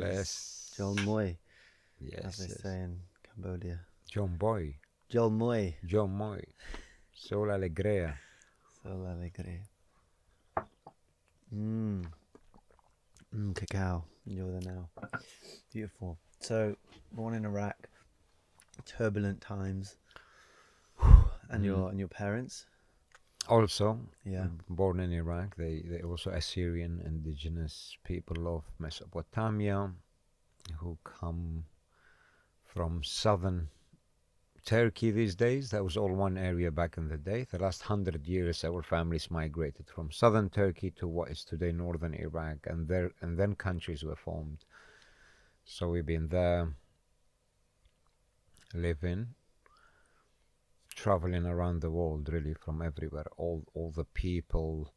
Yes. John Moy, Yes. as they Yes. say in Cambodia. John Boy. John Moy. John Moy. Sol Alegría. Sol alegre. Cacao. Enjoy the now. Beautiful. So, born in Iraq, turbulent times, and your parents. Also, Yeah. born in Iraq, they also Assyrian indigenous people of Mesopotamia who come from southern Turkey these days. That was all one area back in the day. The last 100 years, our families migrated from southern Turkey to what is today northern Iraq, and then countries were formed. So we've been there, living, traveling around the world, really from everywhere. All the people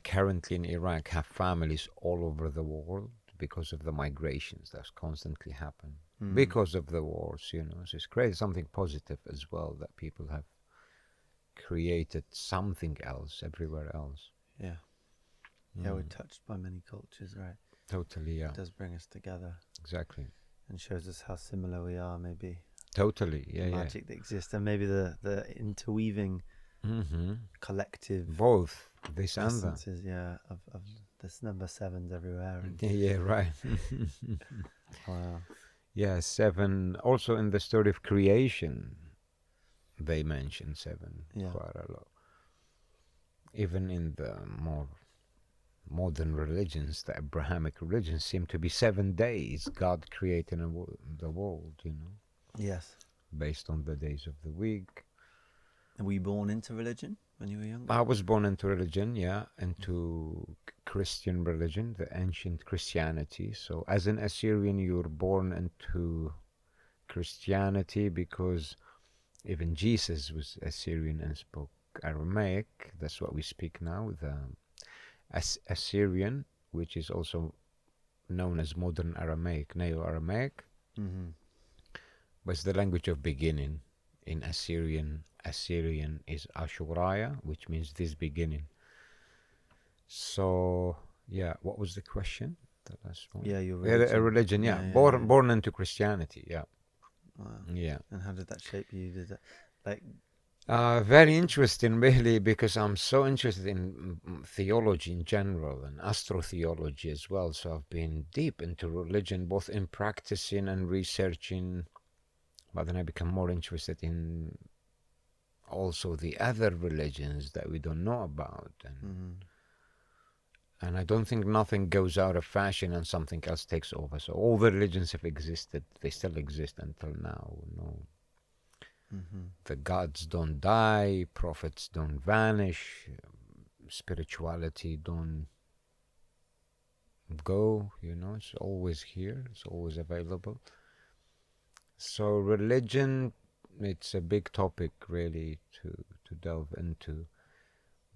currently in Iraq have families all over the world because of the migrations that's constantly happen. Because of the wars, so it's created something positive as well, that people have created something else everywhere else. Yeah. Yeah, we're touched by many cultures, right? Totally, yeah. It does bring us together. Exactly. And shows us how similar we are, maybe. Totally, yeah, the magic that exists, and maybe the interweaving collective both this and that. essences, of this number sevens everywhere. Yeah, right. Wow. Yeah, 7. Also in the story of creation, they mention 7 quite a lot. Even in the more modern religions, the Abrahamic religions, seem to be 7 days God created the world, Yes. based on the days of the week. Were you born into religion when you were younger? I was born into religion, yeah, into Christian religion, the ancient Christianity. So as an Assyrian, you were born into Christianity because even Jesus was Assyrian and spoke Aramaic. That's what we speak now, the Assyrian, which is also known as modern Aramaic, Neo-Aramaic. But it's the language of beginning. In Assyrian is Ashuraya, which means this beginning. So, yeah, what was the question? The last one. Yeah, your religion. A religion, yeah. Born into Christianity, yeah. Wow. Yeah. And how did that shape you? Did that, like? Very interesting, really, because I'm so interested in theology in general and astrotheology as well. So I've been deep into religion, both in practicing and researching. But then I become more interested in also the other religions that we don't know about. And I don't think nothing goes out of fashion and something else takes over. So all the religions have existed. They still exist until now. The gods don't die, prophets don't vanish, spirituality don't go, it's always here, it's always available. So religion, it's a big topic really to delve into.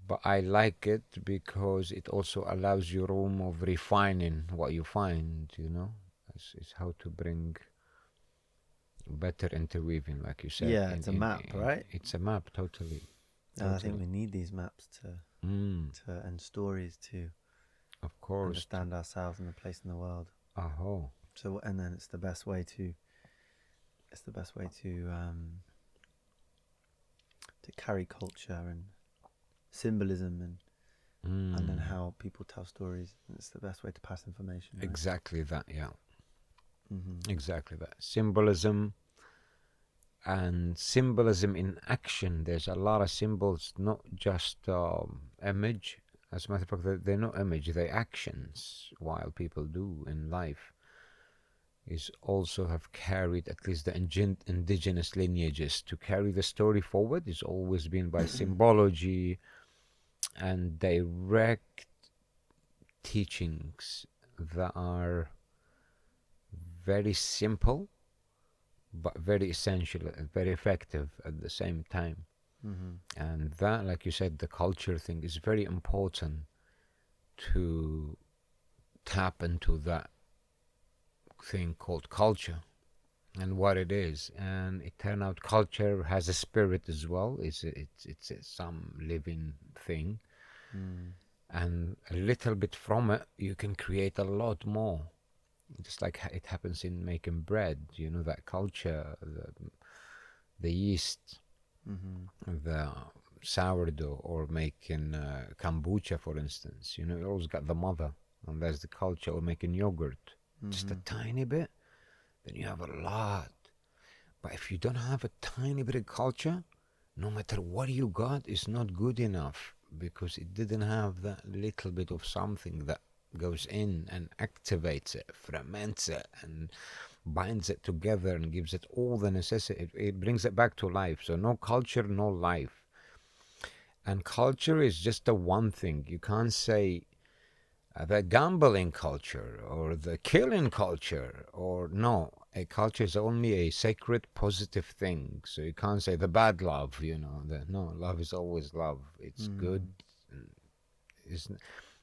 But I like it because it also allows you room of refining what you find, It's how to bring better interweaving, like you said. Yeah, it's a map, right? It's a map, totally. I think we need these maps to and stories to, of course, understand ourselves and the place in the world. So, and then it's the best way to carry culture and symbolism and then how people tell stories. It's the best way to pass information. Right? Exactly that, yeah. Exactly that. Symbolism and symbolism in action. There's a lot of symbols, not just image. As a matter of fact, they're not image, they're actions. While people do in life is also have carried at least the indigenous lineages to carry the story forward. It's always been by symbology and direct teachings that are very simple but very essential and very effective at the same time. And that, like you said, the culture thing is very important to tap into that thing called culture and what it is. And it turned out culture has a spirit as well. It's some living thing. and a little bit from it, you can create a lot more. Just like it happens in making bread, you know, that culture, the yeast, the sourdough, or making kombucha, for instance. You know, you always got the mother, and there's the culture, or making yogurt. Just a tiny bit, then you have a lot. But if you don't have a tiny bit of culture, no matter what you got, it's not good enough, because it didn't have that little bit of something that goes in and activates it, ferments it, and binds it together and gives it all the necessity. It brings it back to life. So no culture, no life. And culture is just the one thing. You can't say the gambling culture or the killing culture, or no. A culture is only a sacred, positive thing. So you can't say the bad love, you know. No, love is always love. It's good. It's,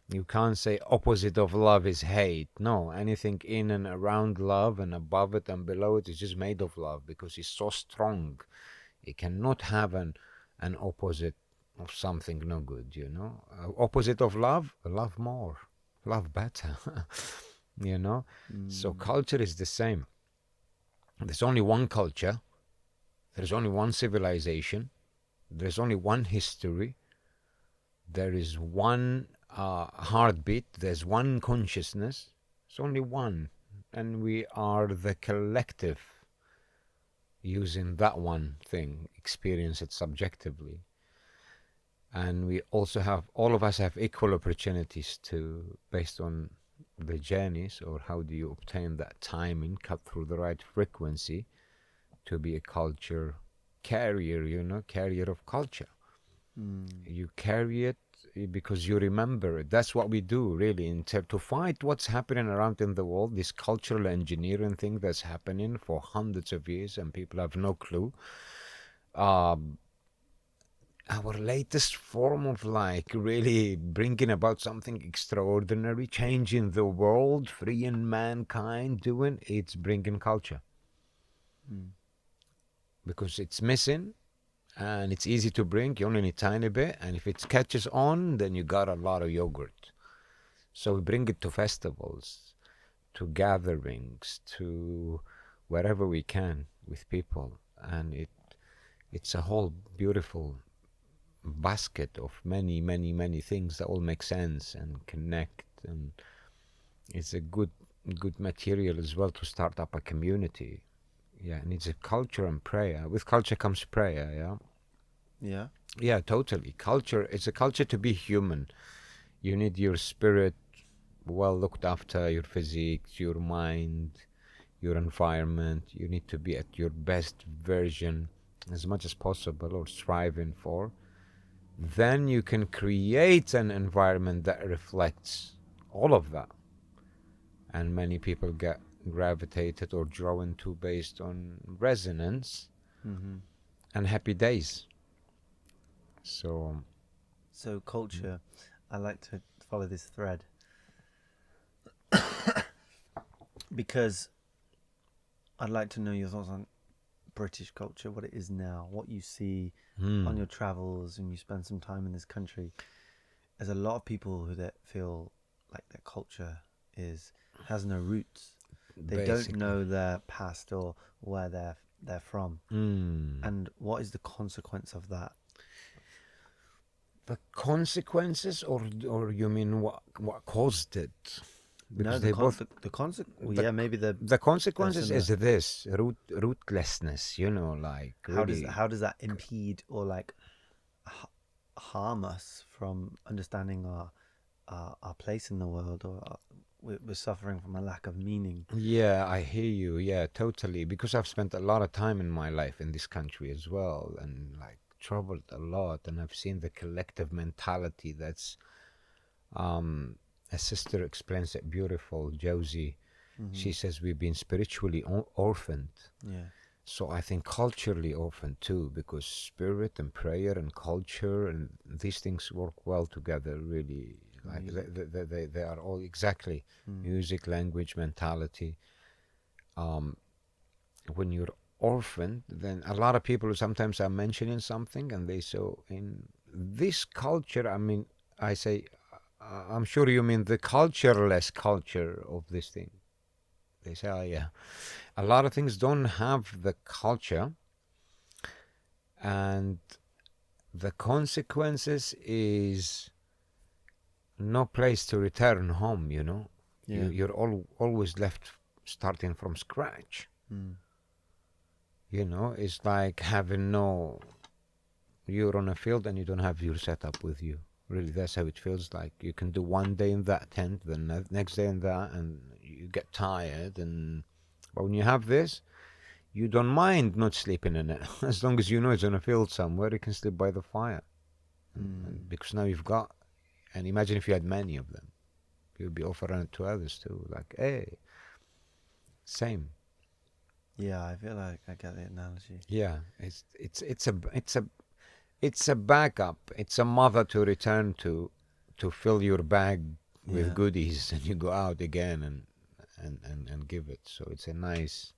you can't say opposite of love is hate. No, anything in and around love and above it and below it is just made of love, because it's so strong. It cannot have an opposite of something no good, you know. Opposite of love, love more, love better, you know. So culture is the same. There's only one culture. There's only one civilization. There's only one history. There is one heartbeat. There's one consciousness. It's only one. And we are the collective using that one thing, experience it subjectively. And we also have, all of us have equal opportunities to, based on the journeys, or how do you obtain that timing, cut through the right frequency, to be a culture carrier, you know, carrier of culture. You carry it because you remember it. That's what we do, really, to fight what's happening around in the world, this cultural engineering thing that's happening for hundreds of years, and people have no clue. Our latest form of, like, really bringing about something extraordinary, changing the world, freeing mankind, doing, it's bringing culture. Because it's missing, and it's easy to bring. You only need a tiny bit, and if it catches on, then you got a lot of yogurt. So we bring it to festivals, to gatherings, to wherever we can with people, and it's a whole beautiful basket of many, many, many things that all make sense and connect, and it's a good material as well to start up a community. Yeah, and it's a culture and prayer. With culture comes prayer. Yeah. Yeah, totally. Culture, it's a culture to be human. You need your spirit well looked after, your physique, your mind, your environment. You need to be at your best version as much as possible, or striving for. Then you can create an environment that reflects all of that. And many people get gravitated or drawn to based on resonance and happy days. So culture, I like to follow this thread because I'd like to know your thoughts on British culture, what it is now, what you see on your travels, and you spend some time in this country. There's a lot of people that feel like their culture has no roots. They basically, don't know their past or where they're from. And what is the consequence of that? the consequences, or you mean what caused it? Because they both maybe the consequences similar. is this rootlessness, you know, like really. How does that impede or like harm us from understanding our place in the world, or we're suffering from a lack of meaning? Yeah, I hear you. Yeah, totally. Because I've spent a lot of time in my life in this country as well, and like traveled a lot, and I've seen the collective mentality that's a sister explains it beautiful, Josie. She says we've been spiritually orphaned. Yeah. So I think culturally orphaned too, because spirit and prayer and culture and these things work well together, really. Like they are all exactly music, language, mentality. When you're orphaned, then a lot of people sometimes are mentioning something, and they so in this culture, I mean, I say I'm sure you mean the cultureless culture of this thing. They say, oh yeah, a lot of things don't have the culture, and the consequences is no place to return home. Yeah. You're always left starting from scratch. Mm. It's like having no. You're on a field and you don't have your setup with you. Really, that's how it feels like. You can do one day in that tent, then the next day in that, and you get tired. But when you have this, you don't mind not sleeping in it. As long as you know it's on a field somewhere, you can sleep by the fire. And because now you've got, and imagine if you had many of them, you'd be offering it to others too. Like, hey, same. Yeah, I feel like I get the analogy. Yeah, it's a backup. It's a mother to return to fill your bag with Yeah. goodies, and you go out again and give it. So it's a nice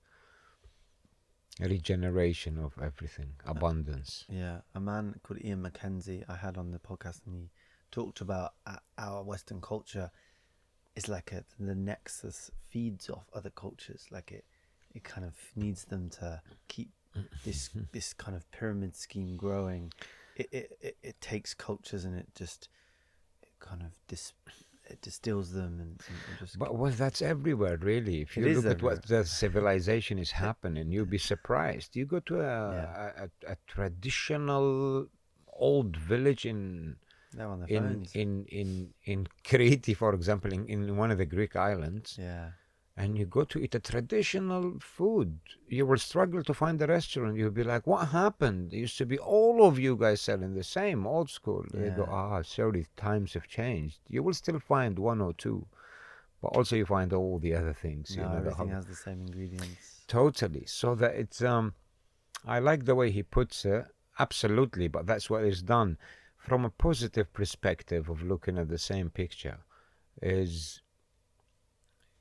regeneration of everything, abundance. Yeah, a man called Ian Mackenzie I had on the podcast, and he talked about our Western culture is like the nexus feeds off other cultures. Like it kind of needs them to keep this kind of pyramid scheme growing. It takes cultures and it kind of it distills them and just. But well, that's everywhere, really. If It you is look at everywhere. what the civilization is happening, you'll be surprised. You go to Yeah, a traditional old village they're on their in phones. in in in Crete, for example, in one of the Greek islands, Yeah, and you go to eat a traditional food, you will struggle to find a restaurant. You'll be like, "What happened? It used to be all of you guys selling the same old school." They go, yeah. "Ah, sorry, times have changed." You will still find one or two, but also you find all the other things. No, That everything have has the same. totally. So that it's I like the way he puts it. Absolutely, but that's what is done from a positive perspective of looking at the same picture. Is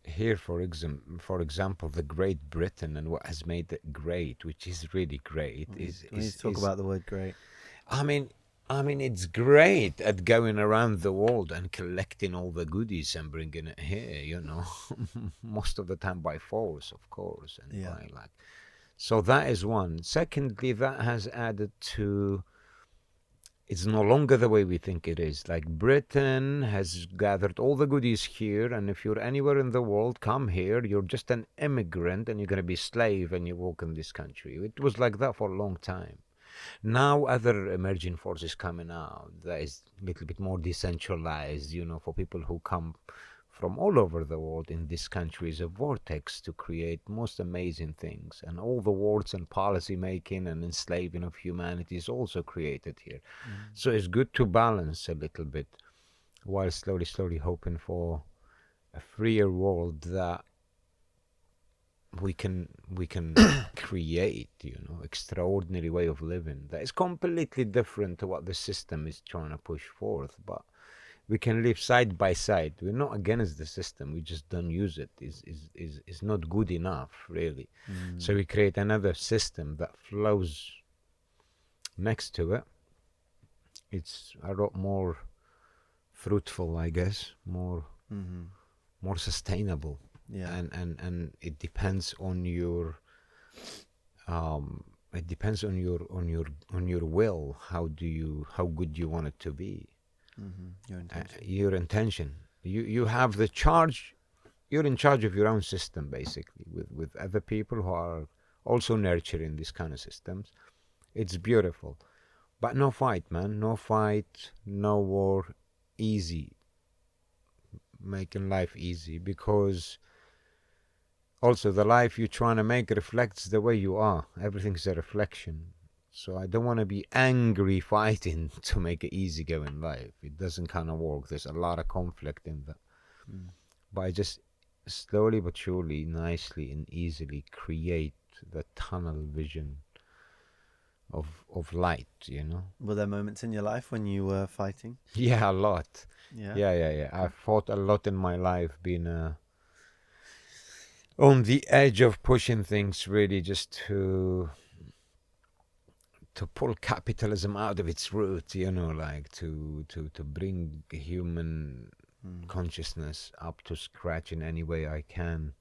here, for example, the Great Britain and what has made it great, which is really great, We need to talk about the word great. I mean, it's great at going around the world and collecting all the goodies and bringing it here. Most of the time by force, of course, and Yeah. by like. So that is one. Secondly, that has added to it's no longer the way we think it is. Like Britain has gathered all the goodies here, and if you're anywhere in the world, come here. You're just an immigrant, and you're going to be slave, and you walk in this country. It was like that for a long time. Now other emerging forces coming out that is a little bit more decentralized. For people who come from all over the world in this country is a vortex to create most amazing things, and all the wars and policy making and enslaving of humanity is also created here. So it's good to balance a little bit while slowly hoping for a freer world that we can create, extraordinary way of living that is completely different to what the system is trying to push forth. But we can live side by side. We're not against the system. We just don't use it. Is not good enough, really. So we create another system that flows next to it. It's a lot more fruitful, I guess, more sustainable. Yeah. And it depends on your will. How good you want it to be. Your intention. Your intention. You have the charge. You're in charge of your own system, basically, with other people who are also nurturing these kind of systems. It's beautiful, but no fight, man. No fight, no war. Easy, making life easy, because also the life you're trying to make reflects the way you are. Everything's a reflection. So I don't want to be angry fighting to make it easy going life. It doesn't kind of work. There's a lot of conflict in that. But I just slowly but surely, nicely and easily create the tunnel vision of light. Were there moments in your life when you were fighting? Yeah, a lot. Yeah. Yeah. I've fought a lot in my life, been on the edge of pushing things, really, just to pull capitalism out of its root, like to bring human consciousness up to scratch in any way I can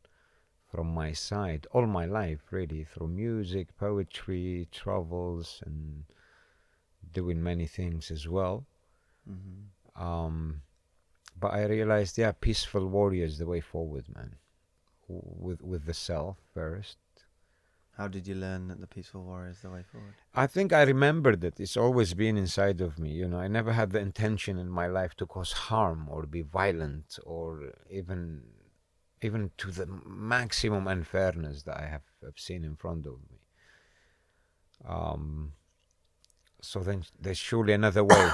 from my side, all my life, really, through music, poetry, travels, and doing many things as well. But I realized, peaceful warrior is the way forward, man. With the self first. How did you learn that the peaceful warrior is the way forward? I think I remembered it. It's always been inside of me. I never had the intention in my life to cause harm or be violent or even to the maximum unfairness that I have seen in front of me. So then there's surely another way.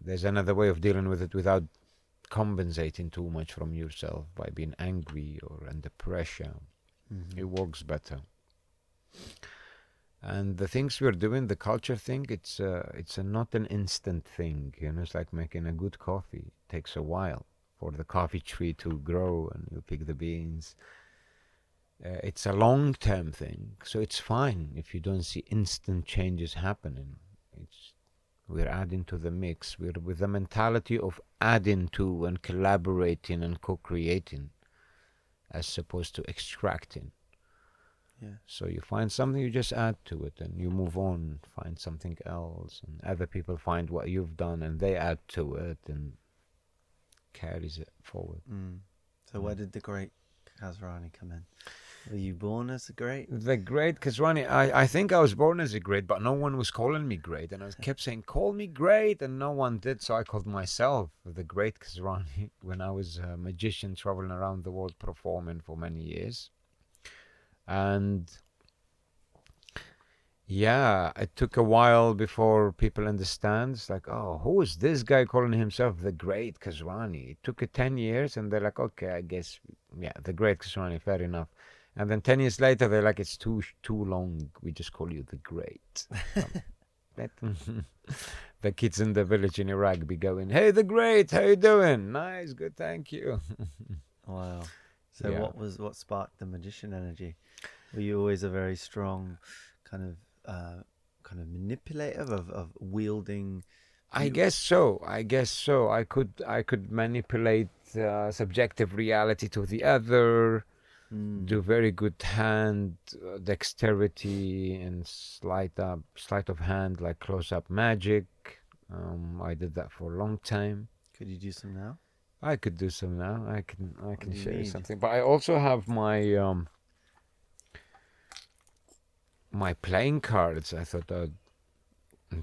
There's another way of dealing with it without compensating too much from yourself by being angry or under pressure. It works better. And the things we're doing, the culture thing, it's not an instant thing. It's like making a good coffee. It takes a while for the coffee tree to grow and you pick the beans. It's a long-term thing, so it's fine if you don't see instant changes happening. We're adding to the mix. We're with the mentality of adding to and collaborating and co-creating as opposed to extracting. Yeah. So you find something, you just add to it and you move on, find something else, and other people find what you've done and they add to it and carries it forward. So where did the Great Kasrani come in? Were you born as a great? The Great Kasrani, I think I was born as a great, but no one was calling me great. And I kept saying, call me great, and no one did. So I called myself the Great Kasrani when I was a magician traveling around the world performing for many years. And yeah, it took a while before people understand. It's like, oh, who is this guy calling himself the Great Kasrani? It took 10 years, and they're like, okay, I guess, the Great Kasrani, fair enough. And then 10 years later, they're like, it's too long. We just call you the Great. The kids in the village in Iraq be going, hey, the Great, how you doing? Nice, good, thank you. Wow. So what sparked the magician energy? Were you always a very strong kind of manipulative of wielding? I guess so. I could manipulate subjective reality to the other. Do very good hand dexterity and sleight of hand, like close-up magic. I did that for a long time. Could you do some now? I could do some now. I can show you something. But I also have my my playing cards. I thought I'd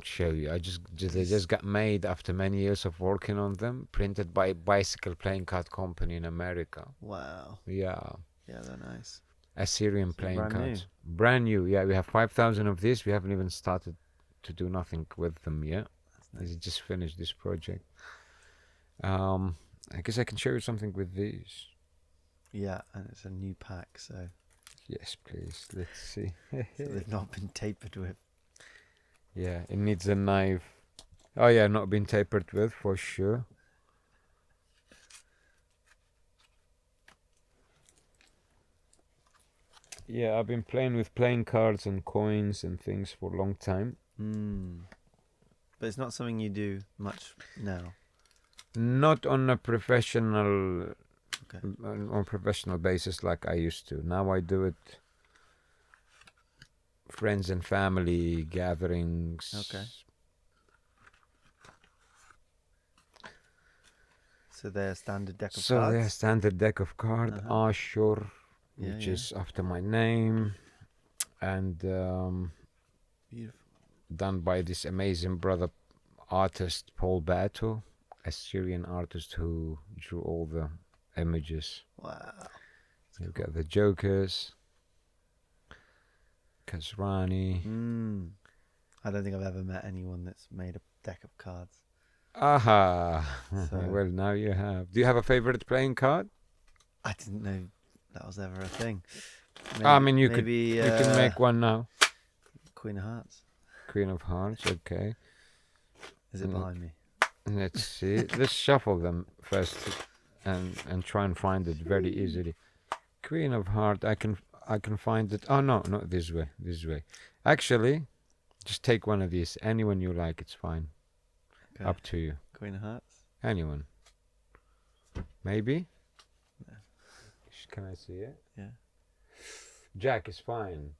show you. They just got made after many years of working on them, printed by Bicycle Playing Card Company in America. Wow. Yeah. Yeah, they're nice. Assyrian playing cards. Brand new. Yeah, we have 5,000 of these. We haven't even started to do nothing with them yet. Nice. We just finished this project. I guess I can show you something with these. Yeah, and it's a new pack, so... Yes, please. Let's see. So they've not been tapered with. Yeah, it needs a knife. Oh yeah, not been tapered with, for sure. Yeah, I've been playing with playing cards and coins and things for a long time. But it's not something you do much now. Not on a professional, on professional basis like I used to. Now I do it friends and family gatherings. Okay. So they're a standard deck of cards? So they're a standard deck of cards. Ashur, which is after my name. And beautiful. Done by this amazing brother artist, Paul Batu, Assyrian artist who drew all the images. Wow. You've got the Jokers, Kasrani. I don't think I've ever met anyone that's made a deck of cards. Aha! Well, now you have. Do you have a favorite playing card? I didn't know that was ever a thing. Maybe, I mean, you can make one now. Queen of Hearts. Queen of Hearts, okay. Is it behind me? Let's see. Let's shuffle them first and try and find it very easily. Queen of Hearts, I can find it. Oh no, not this way. This way. Actually, Just take one of these. Anyone you like, it's fine. Okay. Up to you. Queen of Hearts. Anyone. Maybe? Yeah. Can I see it? Yeah. Jack is fine.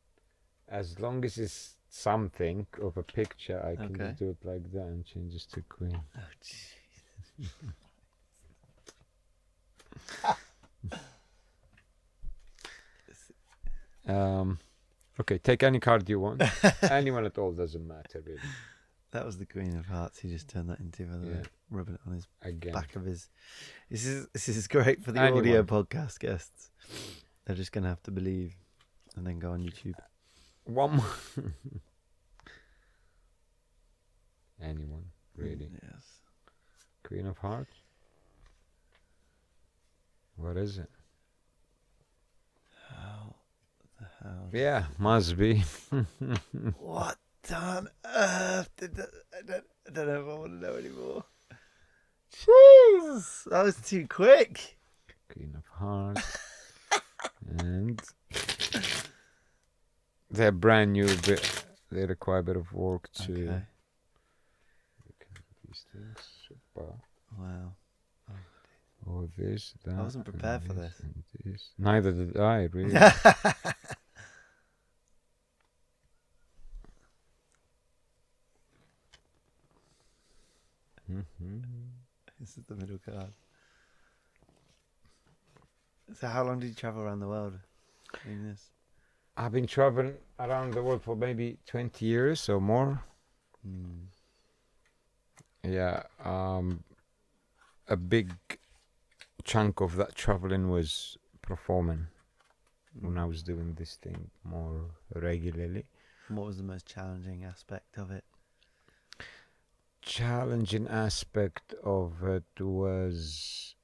As long as it's something of a picture, I can Okay. do it like that and change this to Queen. Oh, jeez. Okay, take any card you want. Anyone at all, doesn't matter really. That was the Queen of Hearts. He just turned that into, by the way, rubbing it on his Again. back of his. This is great for the Anyone. audio podcast guests. They're just gonna have to believe, and then go on YouTube. One more. Anyone, really. Yes. Queen of Hearts? What is it? How the hell? Yeah, must be. What on earth did that? I don't know if I want to know anymore. Jeez, that was too quick. Queen of Hearts. And they're brand new, but they require a bit of work to. Okay. These things. Super. Wow. Oh, this, that. I wasn't prepared for this. And this. Neither did I, really. This is the middle card. So how long did you travel around the world doing this? I've been traveling around the world for maybe 20 years or more. Yeah, a big chunk of that traveling was performing when I was doing this thing more regularly. What was the most challenging aspect of it? Challenging aspect of it was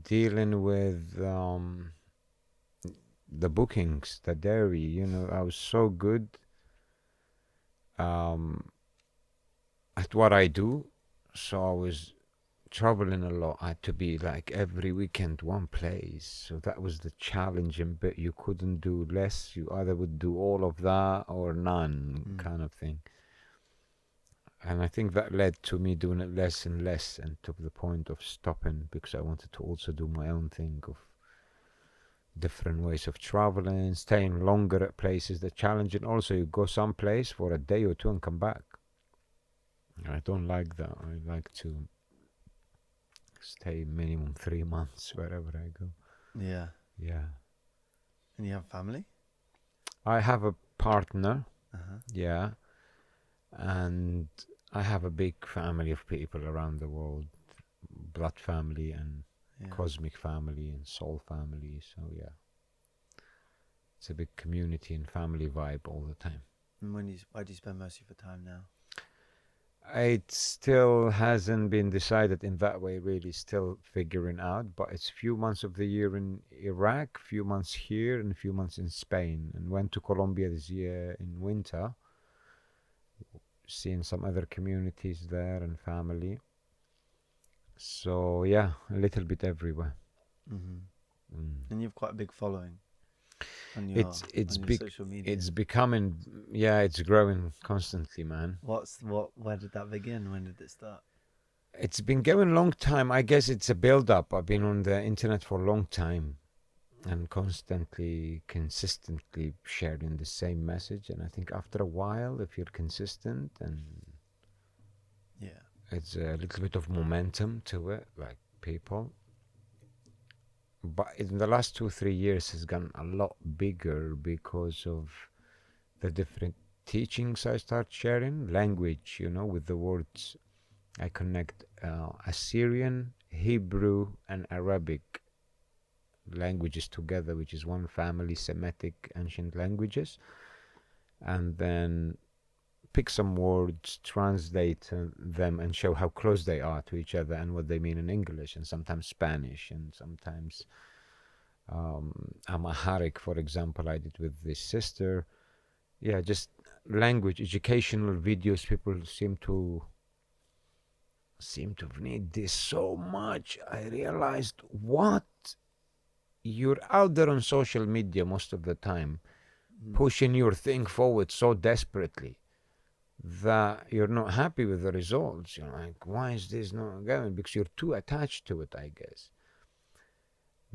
dealing with the bookings, the dairy. You know, I was so good at what I do, so I was traveling a lot. I had to be like every weekend one place, so that was the challenging bit. You couldn't do less. You either would do all of that or none, kind of thing. And I think that led to me doing it less and less, and to the point of stopping, because I wanted to also do my own thing of different ways of traveling, staying longer at places that challenge it. Also, you go someplace for a day or two and come back. I don't like that. I like to stay minimum 3 months wherever I go. Yeah. Yeah. And you have family? I have a partner. Uh-huh. Yeah. And I have a big family of people around the world. Blood family and cosmic family and soul family. So yeah. It's a big community and family vibe all the time. And why do you spend most of your time now? It still hasn't been decided in that way, really, still figuring out, but it's few months of the year in Iraq, few months here, and a few months in Spain, and went to Colombia this year in winter, seeing some other communities there and family. So yeah, a little bit everywhere. And you have quite a big following on your, it's on your big, social media. it's becoming, yeah, it's growing constantly, man. Where did that begin? When did it start? It's been going a long time. I guess it's a build-up. I've been on the internet for a long time and consistently sharing the same message. And I think after a while, if you're consistent, and it's a little bit of momentum to it, like people. But in the last 2-3 years, has gotten a lot bigger because of the different teachings I start sharing. Language, you know, with the words. I connect Assyrian, Hebrew, and Arabic languages together, which is one family, Semitic ancient languages, and then pick some words, translate them, and show how close they are to each other and what they mean in English, and sometimes Spanish, and sometimes Amharic, for example, I did with this sister. Yeah, just language, educational videos. People seem to need this so much. I realized what you're out there on social media most of the time, pushing your thing forward so desperately. that you're not happy with the results. You're like, why is this not going? Because you're too attached to it, I guess.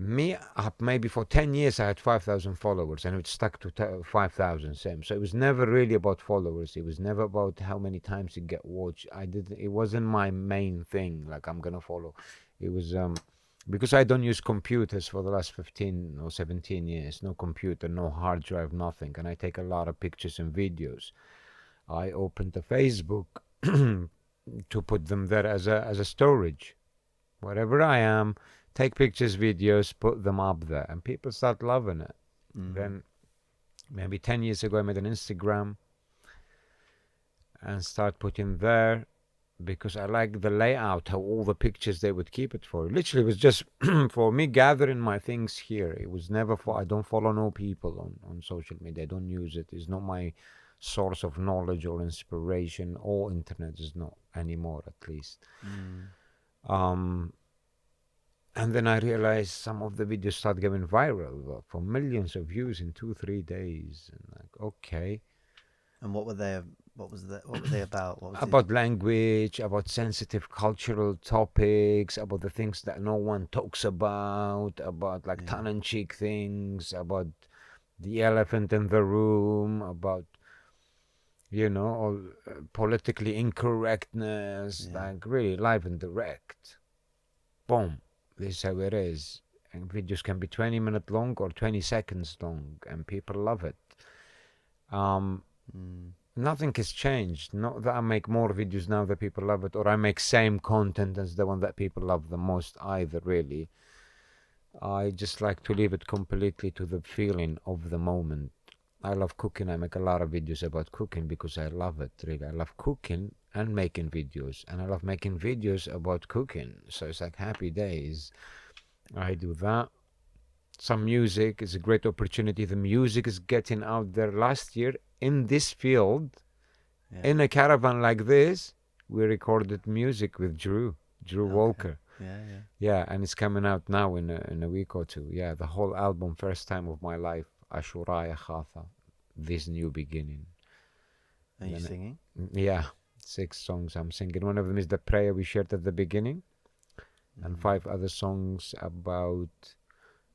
Me, maybe for 10 years I had 5,000 followers and it stuck to 5,000 same. So it was never really about followers. It was never about how many times it get watched. It wasn't my main thing, like I'm gonna follow. It was because I don't use computers for the last 15 or 17 years. No computer, no hard drive, nothing. And I take a lot of pictures and videos. I opened the Facebook to put them there as a storage. Wherever I am, take pictures, videos, put them up there, and people start loving it. Then maybe 10 years ago, I made an Instagram and start putting there because I like the layout, how all the pictures they would keep it for. Literally, it was just for me gathering my things here. It was never for, I don't follow no people on social media. I don't use it. It's not my source of knowledge or inspiration, or internet is not anymore, at least. Um, and then I realized some of the videos start going viral for millions of views in 2-3 days. And like, okay. And what were they? What were they about? What was About language, about sensitive cultural topics, about the things that no one talks about like tongue-in-cheek things, about the elephant in the room, about all politically incorrectness, like really live and direct. Boom. This is how it is. And videos can be 20 minutes long or 20 seconds long, and people love it. Nothing has changed. Not that I make more videos now that people love it, or I make same content as the one that people love the most either, really. I just like to leave it completely to the feeling of the moment. I love cooking. I make a lot of videos about cooking because I love it, really. I love cooking and making videos, and I love making videos about cooking. So it's like happy days. I do that. Some music is a great opportunity. The music is getting out there. Last year, in this field, in a caravan like this, we recorded music with Drew Walker. Yeah, and it's coming out now in a week or two. Yeah, the whole album, first time of my life, Ashur, this new beginning. Are you singing? Yeah, 6 songs I'm singing. One of them is the prayer we shared at the beginning, and 5 other songs about.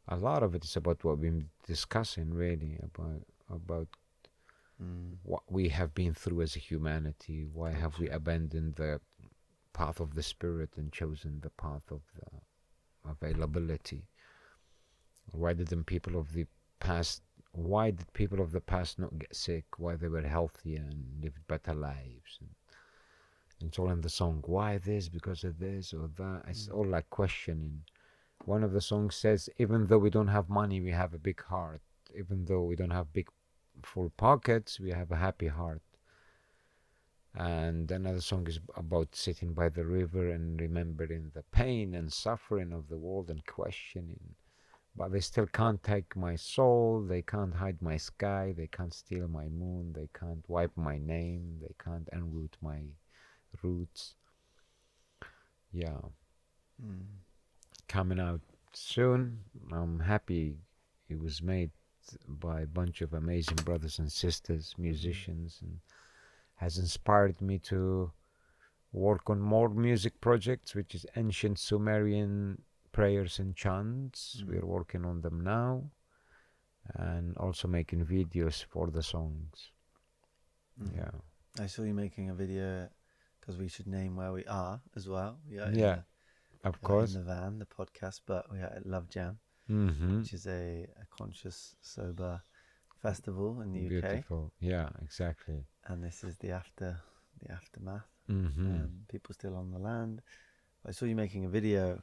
A lot of it is about what we've been discussing, really, about what we have been through as a humanity. Why have we abandoned the path of the spirit and chosen the path of the availability? Why didn't people of the past? Why did people of the past not get sick? Why they were healthier and lived better lives? And it's all in the song. Why this? Because of this or that? It's all like questioning. One of the songs says, even though we don't have money, we have a big heart. Even though we don't have big full pockets, we have a happy heart. And another song is about sitting by the river and remembering the pain and suffering of the world and questioning. But they still can't take my soul, they can't hide my sky, they can't steal my moon, they can't wipe my name, they can't unroot my roots. Yeah. Coming out soon. I'm happy it was made by a bunch of amazing brothers and sisters, musicians, and has inspired me to work on more music projects, which is ancient Sumerian prayers and chants. We're working on them now, and also making videos for the songs. Yeah. I saw you making a video, because we should name where we are as well. We are of course. in the van, the podcast, but we are at Love Jam, which is a conscious, sober festival in the UK. Beautiful. Yeah, exactly. And this is the aftermath. People still on the land. I saw you making a video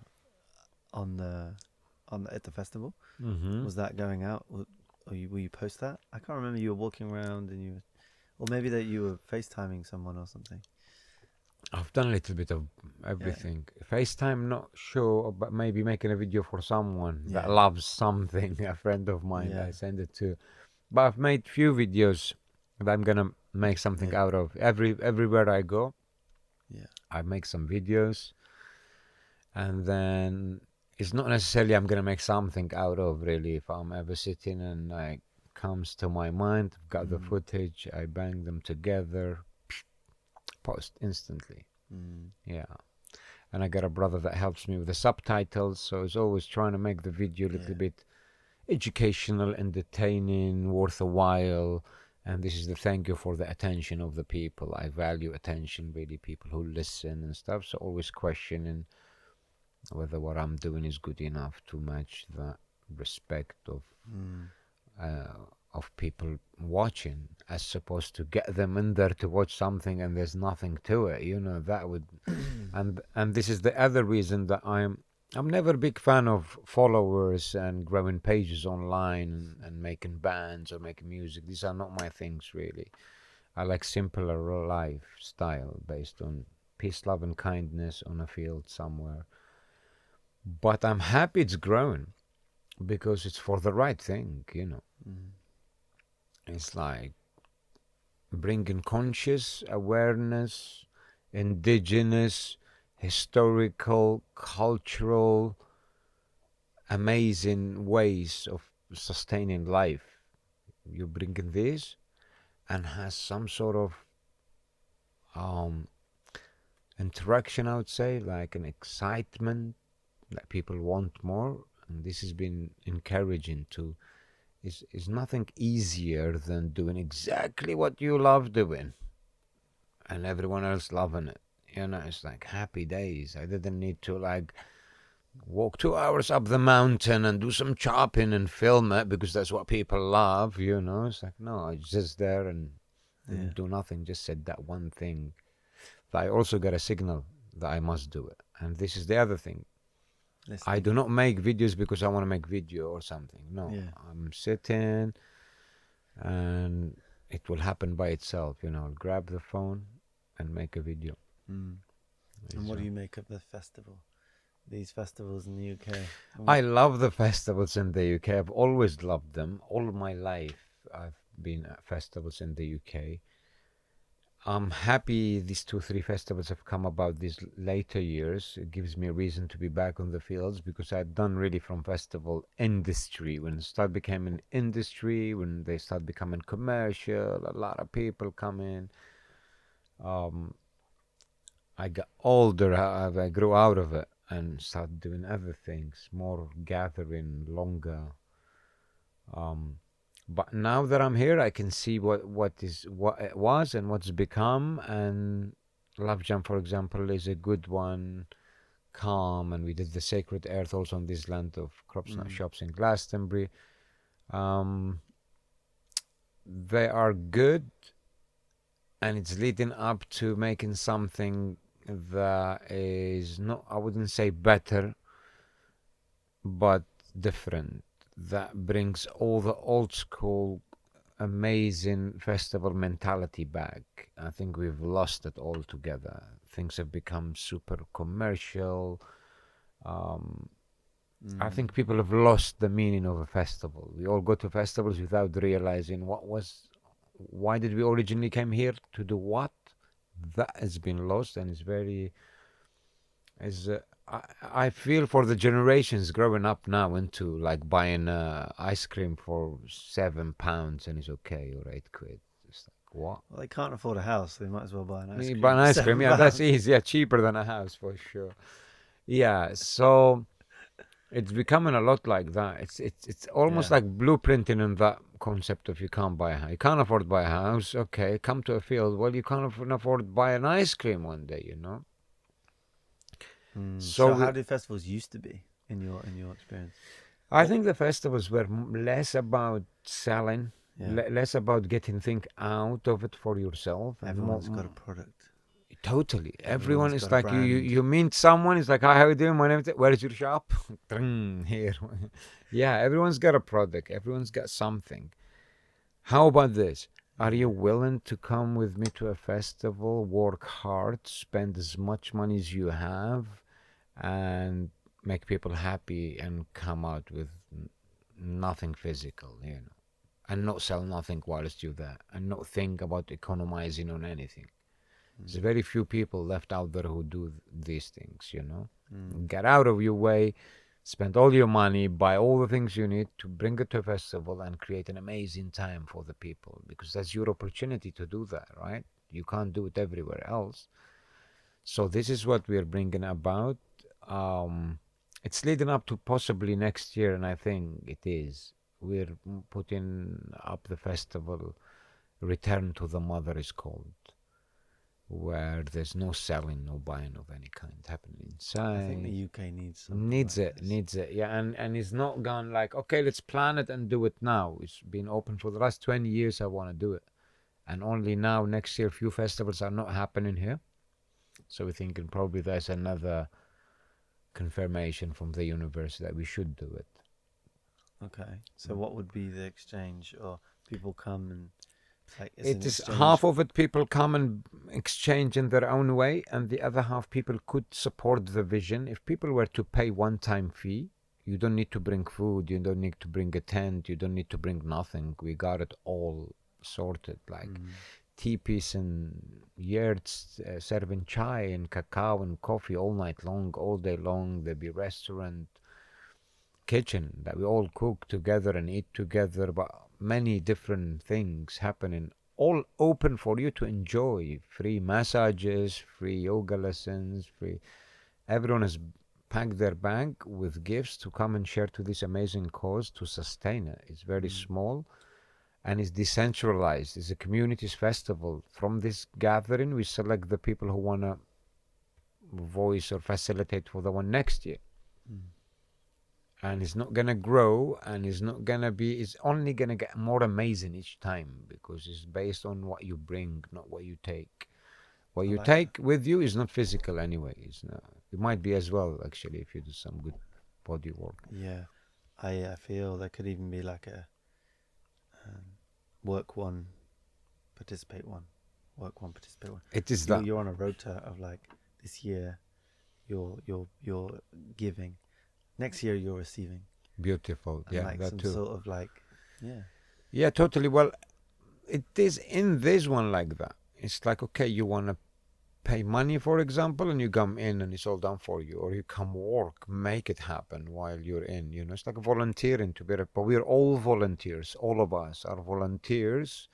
at the festival. Was that going out? Will you post that? I can't remember. You were walking around and or maybe that you were FaceTiming someone or something. I've done a little bit of everything. FaceTime, not sure, but maybe making a video for someone that loves something, a friend of mine that I send it to. But I've made few videos that I'm gonna make something out of. Everywhere I go, I make some videos, and then it's not necessarily I'm gonna make something out of, really. If I'm ever sitting and like comes to my mind, I've got the footage, I bang them together, post instantly. Mm. Yeah. And I got a brother that helps me with the subtitles, so he's always trying to make the video a little bit educational, entertaining, worth a while. And this is the thank you for the attention of the people. I value attention, really, people who listen and stuff. So always questioning whether what I'm doing is good enough to match the respect uh, of people watching, as supposed to get them in there to watch something and there's nothing to it. You know, that would, and this is the other reason that I'm never a big fan of followers and growing pages online and making bands or making music. These are not my things, really. I like simpler lifestyle based on peace, love, and kindness on a field somewhere. But I'm happy it's growing because it's for the right thing, you know. It's like bringing conscious awareness, indigenous, historical, cultural, amazing ways of sustaining life. You bring in this and has some sort of um, interaction, I would say, like an excitement that people want more. And this has been encouraging to. Is nothing easier than doing exactly what you love doing and everyone else loving it. You know, it's like happy days. I didn't need to like walk 2 hours up the mountain and do some chopping and film it because that's what people love, you know. It's like, no, I was just there and didn't do nothing, just said that one thing. But I also got a signal that I must do it. And this is the other thing. Listening. I do not make videos because I want to make video or something. No, I'm sitting and it will happen by itself. You know, I'll grab the phone and make a video. And what do you make of the festival? These festivals in the UK? I love the festivals in the UK. I've always loved them. All my life I've been at festivals in the UK. I'm happy these 2-3 festivals have come about these later years. It gives me a reason to be back on the fields because I've done really from festival industry. When it started becoming industry, when they start becoming commercial, a lot of people come in. I got older, I grew out of it and started doing other things, more gathering, longer. But now that I'm here, I can see what it was and what's become. And Love Jam, for example, is a good one. Calm, and we did the Sacred Earth also on this land of crops, not shops in Glastonbury. They are good, and it's leading up to making something that is not, I wouldn't say better, but different, that brings all the old school amazing festival mentality back. I think we've lost it altogether. Things have become super commercial. I think people have lost the meaning of a festival. We all go to festivals without realizing why did we originally came here to do what. That has been lost, and it's very I feel for the generations growing up now into like buying ice cream for £7 and it's okay, or £8. It's like, what? Well, they can't afford a house. They might as well buy an ice cream. Buy an ice cream, yeah, that's £7. easier, cheaper than a house for sure. Yeah, so it's becoming a lot like that. It's almost like blueprinting in that concept of you can't buy a house. You can't afford to buy a house. Okay, come to a field. Well, you can't afford to buy an ice cream one day, you know. So how did festivals used to be in your experience? I think the festivals were less about selling, less about getting things out of it for yourself. Everyone's got a product. Totally. Everyone's Everyone is got a like, you brand. meet someone, it's like, hi, how you doing? My name is, where is your shop? Here. Yeah, everyone's got a product. Everyone's got something. How about this? Are you willing to come with me to a festival, work hard, spend as much money as you have, and make people happy and come out with nothing physical, you know, and not sell nothing whilst you're there, and not think about economizing on anything. There's very few people left out there who do these things, you know. Get out of your way, spend all your money, buy all the things you need to bring it to a festival and create an amazing time for the people, because that's your opportunity to do that, right? You can't do it everywhere else. So this is what we're bringing about. It's leading up to possibly next year, and I think it is. We're putting up the festival. Return to the Mother is called, where there's no selling, no buying of any kind happening inside. I think the UK needs something needs like it, this. needs it, yeah. And it's not gone like, okay, let's plan it and do it now. It's been open for the last 20 years. I want to do it, and only now next year, few festivals are not happening here. So we're thinking probably there's another confirmation from the universe that we should do it. Okay. So what would be the exchange, or people come and like It is half of it people come and exchange in their own way, and the other half people could support the vision. If people were to pay one-time fee, you don't need to bring food, you don't need to bring a tent, you don't need to bring nothing. We got it all sorted, like teepees and yurts, serving chai and cacao and coffee all night long, all day long. There'll be restaurant, kitchen that we all cook together and eat together, but many different things happening, all open for you to enjoy. Free massages, free yoga lessons, free. Everyone has packed their bag with gifts to come and share to this amazing cause to sustain it. It's very small and it's decentralized. It's a communities festival. From this gathering, we select the people who want to voice or facilitate for the one next year. And it's not gonna grow, and it's not gonna be. It's only gonna get more amazing each time because it's based on what you bring, not what you take. What you take with you is not physical anyway. It's not. It might be as well actually if you do some good body work. Yeah, I feel there could even be like a work one, participate one, work one, participate one. It is that you're on a rota of like this year, you're giving. Next year you're receiving. beautiful. And Yeah, like that some too. sort of like, yeah. Yeah, totally. Well, it is in this one like that. It's like, okay, you want to pay money, for example, and you come in and it's all done for you, or you come work, make it happen while you're in. You know, it's like volunteering to be. But we're all volunteers. All of us are volunteers.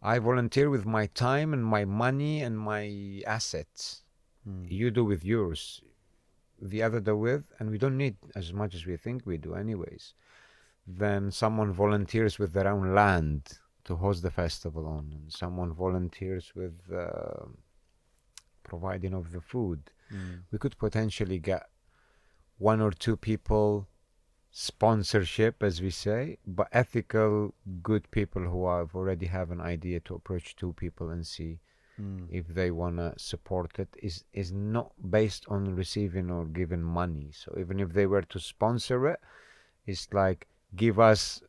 I volunteer with my time and my money and my assets. You do with yours. The other do with, and we don't need as much as we think we do, anyways. Then someone volunteers with their own land to host the festival on, and someone volunteers with providing of the food. We could potentially get one or two people sponsorship, as we say, but ethical, good people who have already have an idea to approach two people and see if they want to support it. Is not based on receiving or giving money. So even if they were to sponsor it, it's like, give us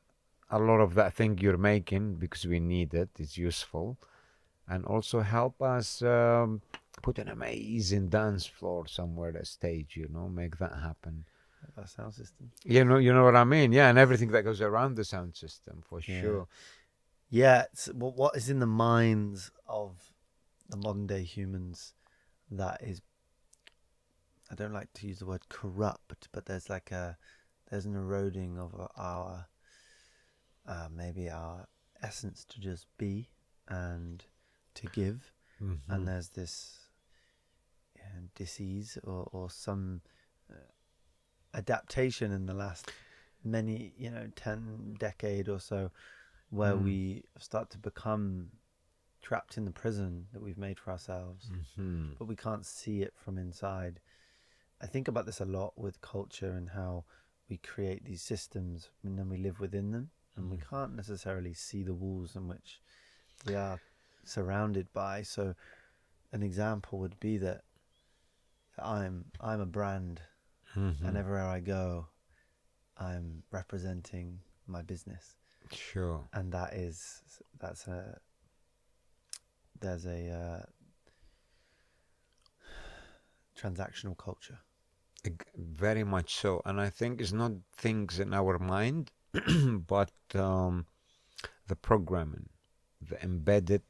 a lot of that thing you're making because we need it. It's useful. And also help us put an amazing dance floor somewhere, a stage, make that happen. That sound system. You know what I mean? Yeah, and everything that goes around the sound system, for sure. Yeah, what is in the minds of the modern day humans that is, I don't like to use the word corrupt, but there's an eroding of our maybe our essence to just be and to give, and there's this disease or some adaptation in the last many 10 decade or so where we start to become trapped in the prison that we've made for ourselves, but we can't see it from inside. I think about this a lot with culture and how we create these systems and then we live within them, and we can't necessarily see the walls in which we are surrounded by. So an example would be that I'm a brand, and everywhere I go I'm representing my business. Sure. And there's a transactional culture. Very much so. And I think it's not things in our mind, but the programming, the embedded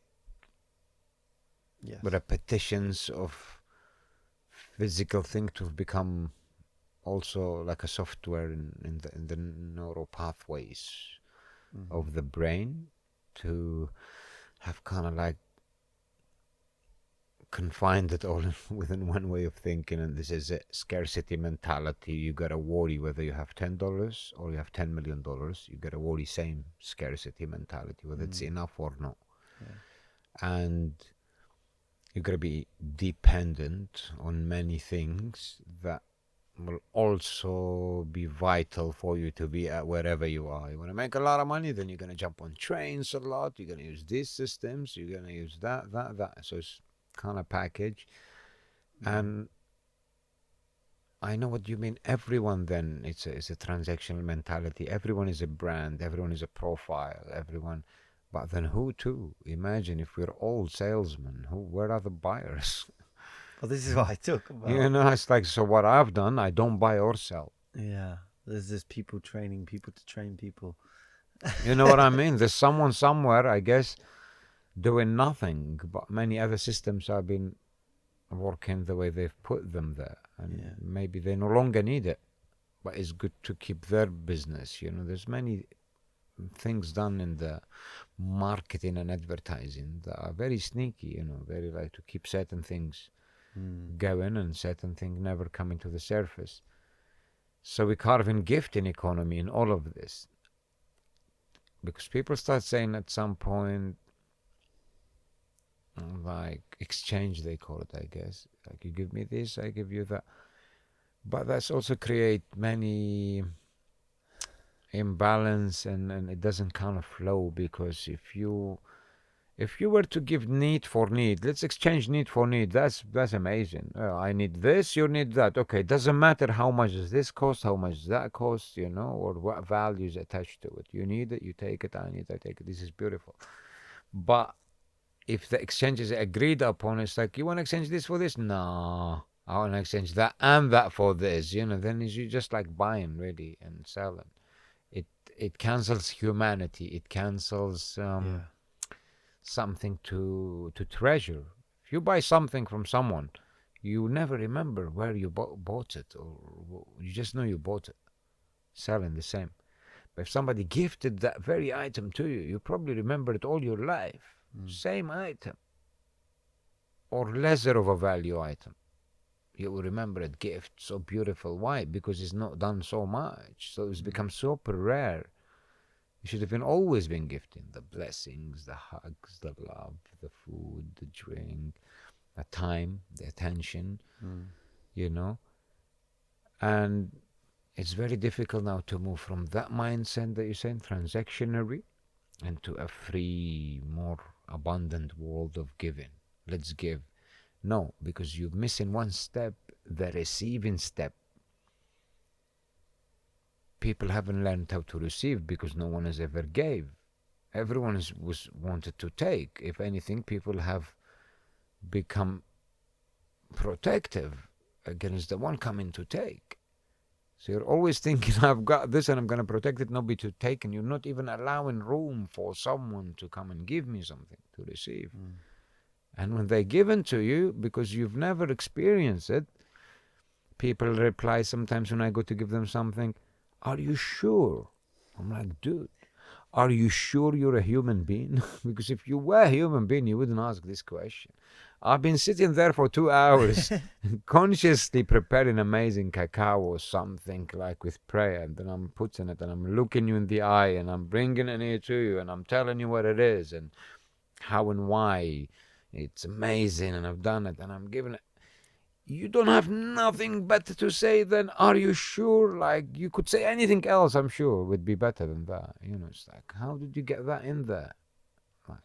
repetitions of physical thing to become also like a software in the neural pathways of the brain to have kind of like confined it all within one way of thinking, and this is a scarcity mentality. You gotta worry whether you have $10 or you have $10 million. You gotta worry same scarcity mentality, whether it's enough or not. Yeah. And you gotta be dependent on many things that will also be vital for you to be at wherever you are. You want to make a lot of money, then you're going to jump on trains a lot. You're going to use these systems. You're going to use that. So it's kind of package. And I know what you mean. Everyone then, it's a transactional mentality. Everyone is a brand. Everyone is a profile. Everyone. But then who to? Imagine if we're all salesmen. Where are the buyers? Well, this is what I talk about. You know, it's like, so what I've done, I don't buy or sell. Yeah. There's this people training people to train people. You know what I mean? There's someone somewhere, I guess, doing nothing, but many other systems have been working the way they've put them there. And maybe they no longer need it, but it's good to keep their business. You know, there's many things done in the marketing and advertising that are very sneaky, you know, very like to keep certain things going and certain things never coming to the surface. So we carve in gifting economy in all of this. Because people start saying at some point, like exchange, they call it, I guess. Like, you give me this, I give you that. But that's also create many imbalance, and it doesn't kind of flow, because if you were to give need for need, let's exchange need for need, that's amazing. I need this, you need that. Okay, it doesn't matter how much does this cost, how much does that cost, you know, or what value is attached to it. You need it, you take it, I need it, I take it. This is beautiful. But if the exchange is agreed upon, it's like, you want to exchange this for this? No, I want to exchange that and that for this, you know, then you just like buying really and selling. It cancels humanity. It cancels something to treasure. If you buy something from someone, you never remember where you bought it, or you just know you bought it. Selling the same. But if somebody gifted that very item to you, you probably remember it all your life. Same item. Or lesser of a value item. You will remember it, gift, so beautiful. Why? Because it's not done so much. So it's become super rare. You should have always been gifting the blessings, the hugs, the love, the food, the drink, the time, the attention, you know. And it's very difficult now to move from that mindset that you're saying, transactionary, into a free, more abundant world of giving. Let's give. No, because you're missing one step, the receiving step. People haven't learned how to receive because no one has ever gave. Everyone was wanted to take. If anything, people have become protective against the one coming to take. So you're always thinking, I've got this and I'm going to protect it, not be to take, and you're not even allowing room for someone to come and give me something to receive. And when they're given to you, because you've never experienced it, people reply sometimes when I go to give them something, are you sure? I'm like, dude, are you sure you're a human being? Because if you were a human being, you wouldn't ask this question. I've been sitting there for 2 hours consciously preparing amazing cacao or something, like with prayer, and then I'm putting it and I'm looking you in the eye and I'm bringing it here to you and I'm telling you what it is and how and why it's amazing, and I've done it and I'm giving it. You don't have nothing better to say than, are you sure? Like, you could say anything else, I'm sure would be better than that. You know, it's like, how did you get that in there? Like,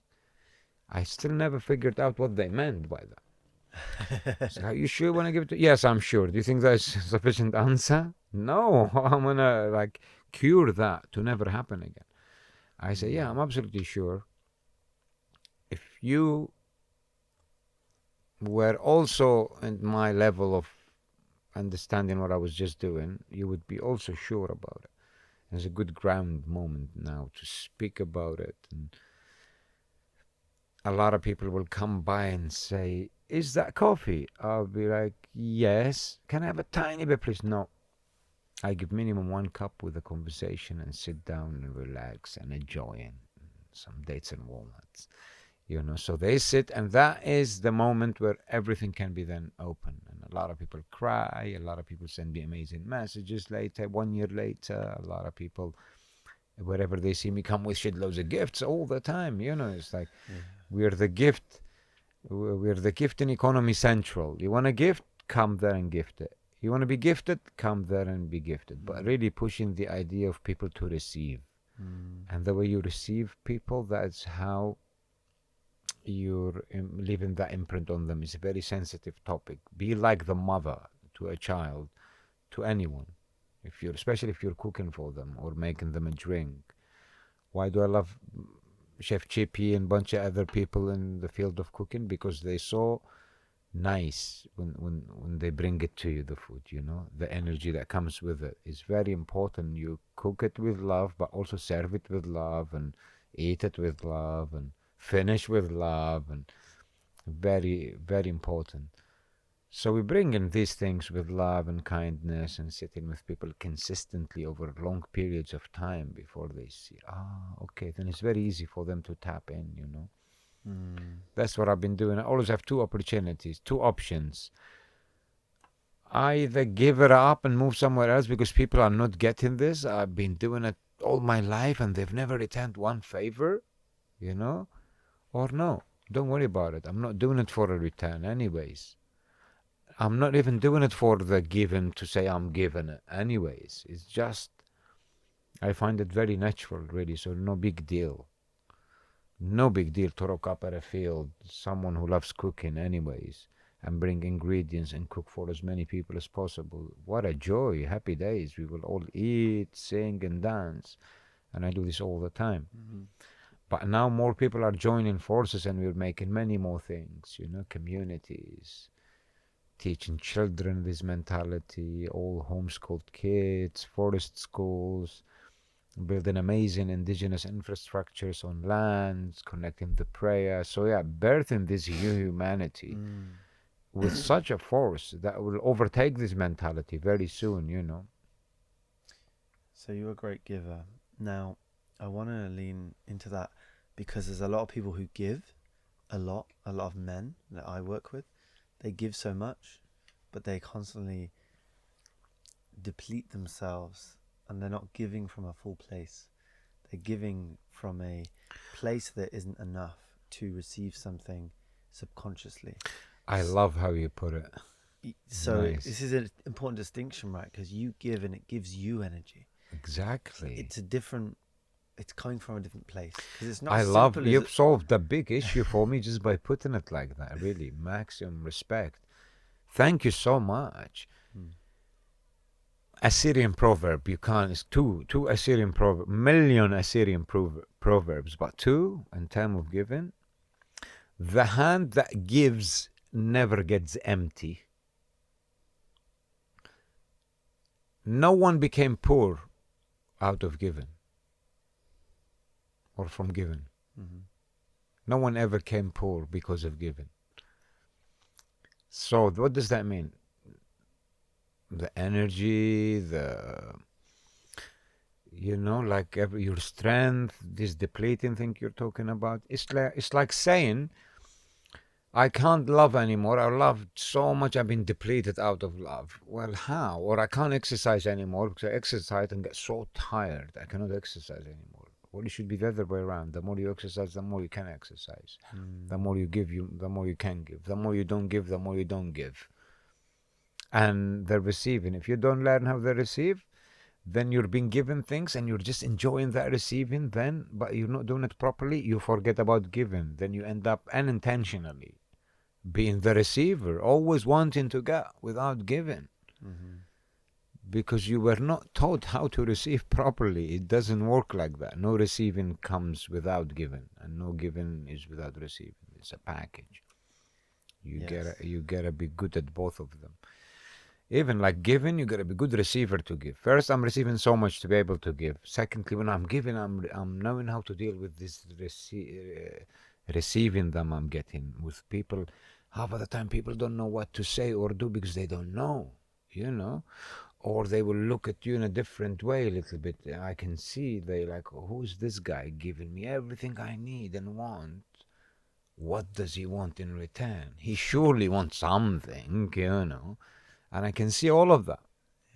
I still never figured out what they meant by that. So, are you sure you want to give it to? Yes, I'm sure. Do you think that's sufficient answer? No, I'm gonna like cure that to never happen again. I say, yeah, I'm absolutely sure. If you were also at my level of understanding what I was just doing, you would be also sure about it. There's a good ground moment now to speak about it. And a lot of people will come by and say, is that coffee? I'll be like, yes. Can I have a tiny bit, please? No. I give minimum 1 cup with a conversation and sit down and relax and enjoy it. Some dates and walnuts. you know. So they sit, and that is the moment where everything can be then open. And a lot of people cry, a lot of people send me amazing messages later, 1 year later. A lot of people, wherever they see me, come with shitloads of gifts all the time, you know. It's like Yeah. we're the gift. We're the gift in economy central. You want a gift, come there and gift it. You want to be gifted, come there and be gifted. But really pushing the idea of people to receive. And the way you receive people, that's how you're leaving that imprint on them. It's a very sensitive topic. Be like the mother to a child, to anyone. If you're, especially if you're cooking for them or making them a drink. Why do I love Chef Chippy and a bunch of other people in the field of cooking? Because they saw nice when they bring it to you, the food, you know, the energy that comes with it is very important. You cook it with love, but also serve it with love and eat it with love and finish with love, and very, very important. So we bring in these things with love and kindness and sitting with people consistently over long periods of time before they see, okay, then it's very easy for them to tap in, you know. That's what I've been doing. I always have two opportunities, two options. Either give it up and move somewhere else because people are not getting this. I've been doing it all my life and they've never returned one favor, you know? Or no, don't worry about it. I'm not doing it for a return anyways. I'm not even doing it for the given to say I'm giving it anyways. It's just, I find it very natural really, so no big deal. No big deal to rock up at a field, someone who loves cooking anyways, and bring ingredients and cook for as many people as possible. What a joy, happy days. We will all eat, sing, and dance. And I do this all the time. But now more people are joining forces and we're making many more things, you know, communities, teaching children this mentality, all homeschooled kids, forest schools, building amazing indigenous infrastructures on lands, connecting the prayer. So yeah, birthing this new humanity with such a force that will overtake this mentality very soon, you know. So you're a great giver. Now, I want to lean into that because there's a lot of people who give a lot of men that I work with. They give so much, but they constantly deplete themselves and they're not giving from a full place. They're giving from a place that isn't enough to receive something subconsciously. I love how you put it. So Nice. this is an important distinction, right? Because you give and it gives you energy. Exactly. It's a different. It's coming from a different place. Because it's not. I simple love as you've solved a big issue for me just by putting it like that. Really, maximum respect. Thank you so much. Assyrian proverb. You can't. It's two Assyrian proverb, million Assyrian proverbs, but two in term of giving. The hand that gives never gets empty. No one became poor out of giving or from giving. No one ever came poor because of giving. So what does that mean? The energy, you know, like your strength, this depleting thing you're talking about. It's like saying, I can't love anymore. I loved so much. I've been depleted out of love. Well, how? Or I can't exercise anymore because I exercise and get so tired. I cannot exercise anymore. Well, it should be the other way around. The more you exercise, the more you can exercise. The more you give, the more you can give. The more you don't give, the more you don't give. And the receiving. If you don't learn how to receive, then you're being given things and you're just enjoying that receiving then, but you're not doing it properly. You forget about giving. Then you end up unintentionally being the receiver, always wanting to get without giving. Because you were not taught how to receive properly. It doesn't work like that. No receiving comes without giving, and no giving is without receiving. It's a package. You gotta be good at both of them. Even like giving, you gotta be good receiver to give. First, I'm receiving so much to be able to give. Secondly, when I'm giving, I'm knowing how to deal with this receiving them I'm getting with people. Half of the time, people don't know what to say or do because they don't know, you know, or they will look at you in a different way a little bit. I can see they like, who's this guy giving me everything I need and want? what does he want in return? He surely wants something, and I can see all of that.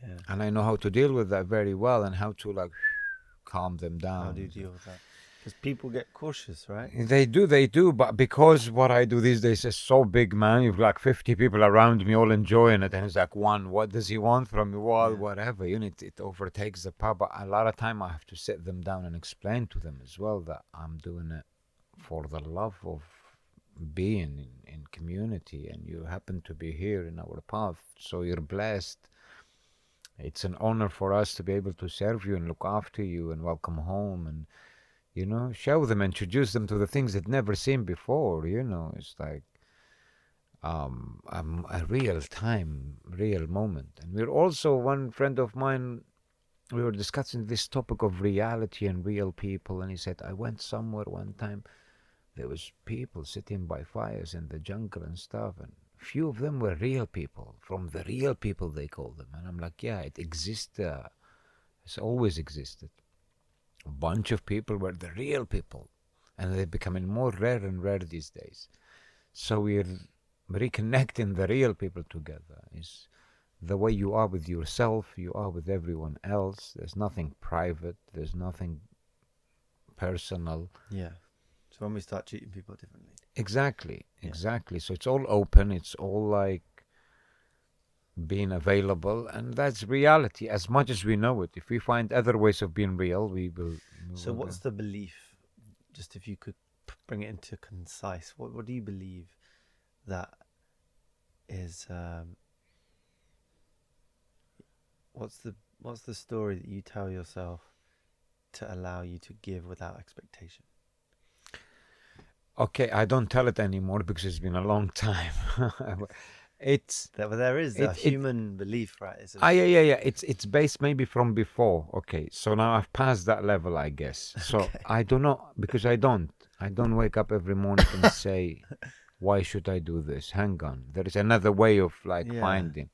Yeah. And I know how to deal with that very well, and how to like calm them down. How do you deal with that? Because people get cautious, right? They do, but because what I do these days is so big, man, you've like 50 people around me all enjoying it, and it's like, one, what does he want from me? Well, Yeah. whatever, it overtakes the pub. But a lot of time I have to sit them down and explain to them as well that I'm doing it for the love of being in community, and you happen to be here in our path, so you're blessed. It's an honor for us to be able to serve you and look after you and welcome home, and show them, introduce them to the things they'd never seen before. It's like a real moment. And we're also, one friend of mine, we were discussing this topic of reality and real people, and he said, I went somewhere one time, there was people sitting by fires in the jungle and stuff, and few of them were real people, from the real people they call them. And I'm like, yeah, it exists. It's always existed. A bunch of people were the real people, and they're becoming more rare and rare these days. So we're reconnecting the real people together. Is the way you are with yourself, you are with everyone else. There's nothing private, there's nothing personal. Yeah. So when we start treating people differently. Exactly. Yeah. So it's all open, it's all like being available, and that's reality as much as we know it. If we find other ways of being real, we will. So what's the belief? Just if you could bring it into concise, what do you believe that is? What's the story that you tell yourself to allow you to give without expectation? Okay, I don't tell it anymore because it's been a long time. There is a human belief, right? Yeah. It's based maybe from before. Okay, so now I've passed that level, I guess. So Okay. I do not, because I don't wake up every morning and say, why should I do this? Hang on, there is another way of finding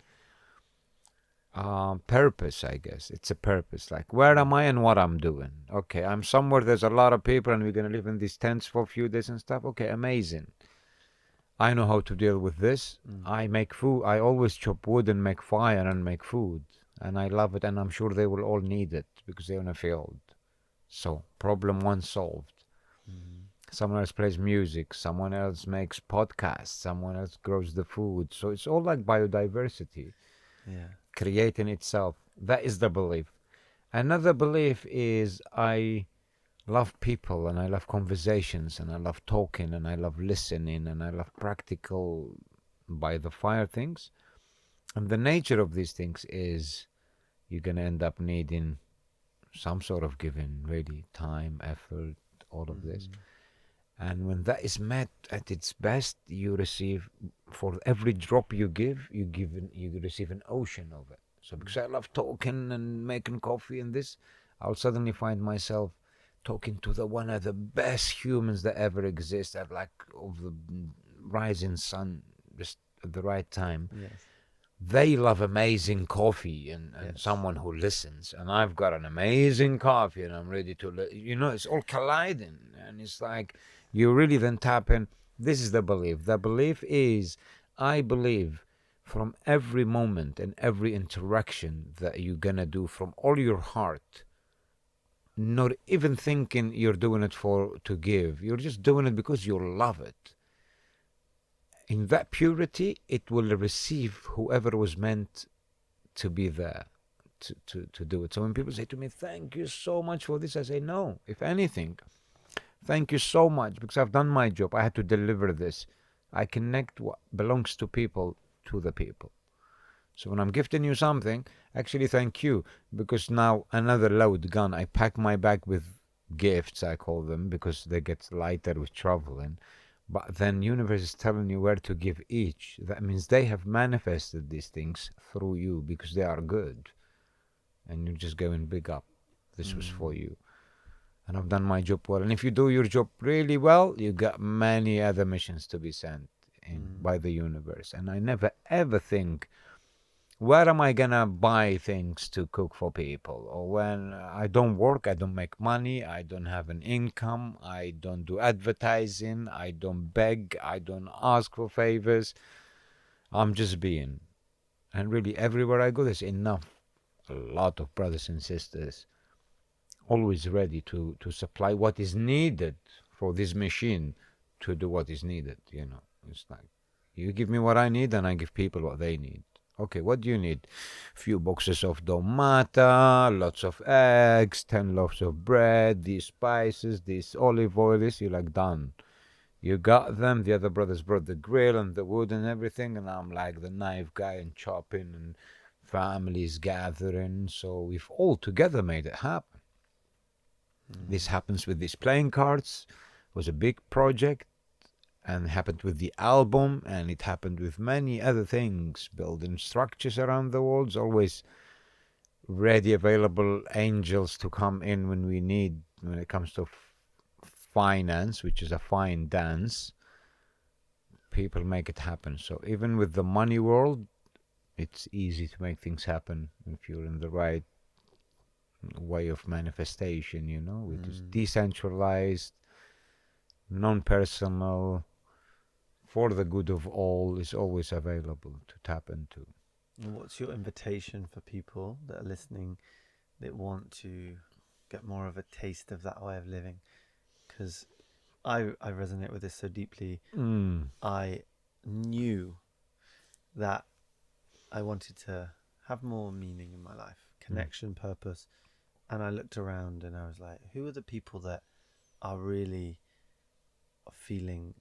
purpose. I guess it's a purpose. Like, where am I and what I'm doing? Okay, I'm somewhere. There's a lot of people, and we're gonna live in these tents for a few days and stuff. Okay, amazing. I know how to deal with this. I make food. I always chop wood and make fire and make food. And I love it. And I'm sure they will all need it because they're in a field. So, problem one solved. Someone else plays music. Someone else makes podcasts. Someone else grows the food. So, it's all like biodiversity. Yeah. Creating itself. That is the belief. Another belief is I love people, and I love conversations, and I love talking, and I love listening, and I love practical by the fire things. And the nature of these things is you're going to end up needing some sort of giving, really, time, effort, all of this. And when that is met at its best, you receive, for every drop you give, you receive an ocean of it. So because I love talking and making coffee and this, I'll suddenly find myself talking to one of the best humans that ever exist, at like of the rising sun, just at the right time. Yes. They love amazing coffee and Yes. someone who listens, and I've got an amazing coffee and I'm ready to it's all colliding, and it's like you really then tap in. This is the belief. The belief is, I believe, from every moment and every interaction that you're gonna do from all your heart, not even thinking you're doing it to give. You're just doing it because you love it. In that purity, it will receive whoever was meant to be there to do it. So when people say to me, thank you so much for this, I say, no, if anything, thank you so much, because I've done my job. I had to deliver this. I connect what belongs to people to the people. So when I'm gifting you something, actually thank you, because now another load gone. I pack my bag with gifts, I call them, because they get lighter with traveling. But then universe is telling you where to give each. That means they have manifested these things through you because they are good. And you're just going big up. This was for you. And I've done my job well. And if you do your job really well, you got many other missions to be sent in by the universe. And I never ever think Where am I gonna buy things to cook for people? Or when I don't work, I don't make money, I don't have an income, I don't do advertising, I don't beg, I don't ask for favors. I'm just being. And really, everywhere I go, there's enough, a lot of brothers and sisters always ready to supply what is needed for this machine to do what is needed. It's like, you give me what I need and I give people what they need. Okay, what do you need? Few boxes of domata, lots of eggs, 10 loaves of bread, these spices, this olive oil, this. You're like, done. You got them. The other brothers brought the grill and the wood and everything, and I'm like the knife guy and chopping, and families gathering. So we've all together made it happen. This happens with these playing cards. It was a big project, and it happened with the album, and it happened with many other things. Building structures around the world, always ready, available angels to come in when we need, when it comes to finance, which is a fine dance. People make it happen. So even with the money world, it's easy to make things happen if you're in the right way of manifestation, which is decentralized, non-personal, for the good of all, is always available to tap into. What's your invitation for people that are listening that want to get more of a taste of that way of living? Because I resonate with this so deeply. I knew that I wanted to have more meaning in my life, connection, purpose. And I looked around and I was like, who are the people that are really feeling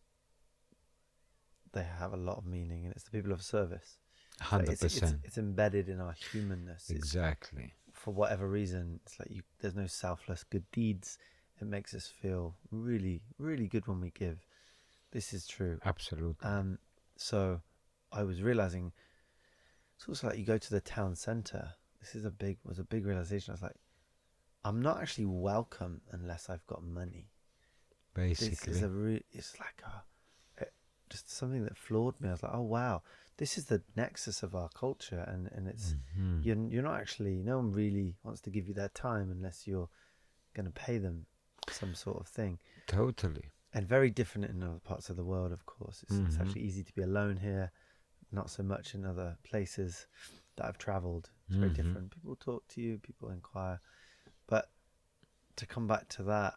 they have a lot of meaning? And it's the people of service. 100%. It's embedded in our humanness. Exactly. For whatever reason, it's like there's no selfless good deeds. It makes us feel really, really good when we give. This is true. Absolutely. So I was realizing, it's also like you go to the town center. This is was a big realization. I was like, I'm not actually welcome unless I've got money. Basically. This is it's like just something that floored me. I was like, oh wow, this is the nexus of our culture, and it's you're not actually, no one really wants to give you their time unless you're going to pay them some sort of thing. Totally. And very different in other parts of the world, of course. It's actually easy to be alone here, not so much in other places that I've traveled. It's very different. People talk to you, people inquire. But to come back to that,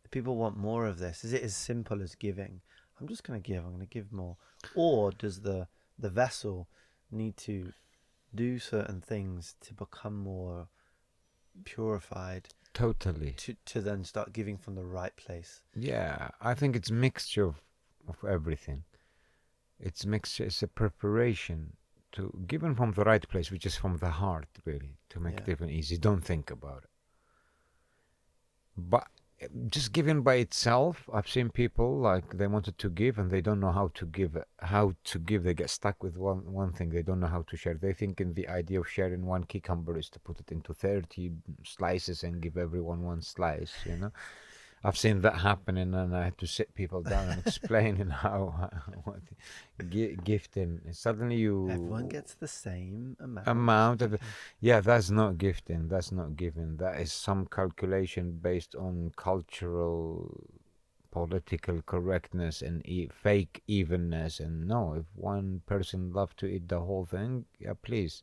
if people want more of this, is it as simple as giving? I'm just going to give, I'm going to give more. Or does the vessel need to do certain things to become more purified? Totally. To then start giving from the right place. Yeah, I think it's mixture of everything. It's mixture. It's a preparation to given from the right place, which is from the heart, really, to make it even easy. Don't think about it. But just giving by itself, I've seen people like they wanted to give and they don't know how to give. They get stuck with one thing. They don't know how to share. They think in the idea of sharing one cucumber is to put it into 30 slices and give everyone one slice. I've seen that happening, and I had to sit people down and explain what gifting. Suddenly Everyone gets the same amount of, yeah, that's not gifting, that's not giving. That is some calculation based on cultural, political correctness and fake evenness. And no, if one person loves to eat the whole thing, yeah, please,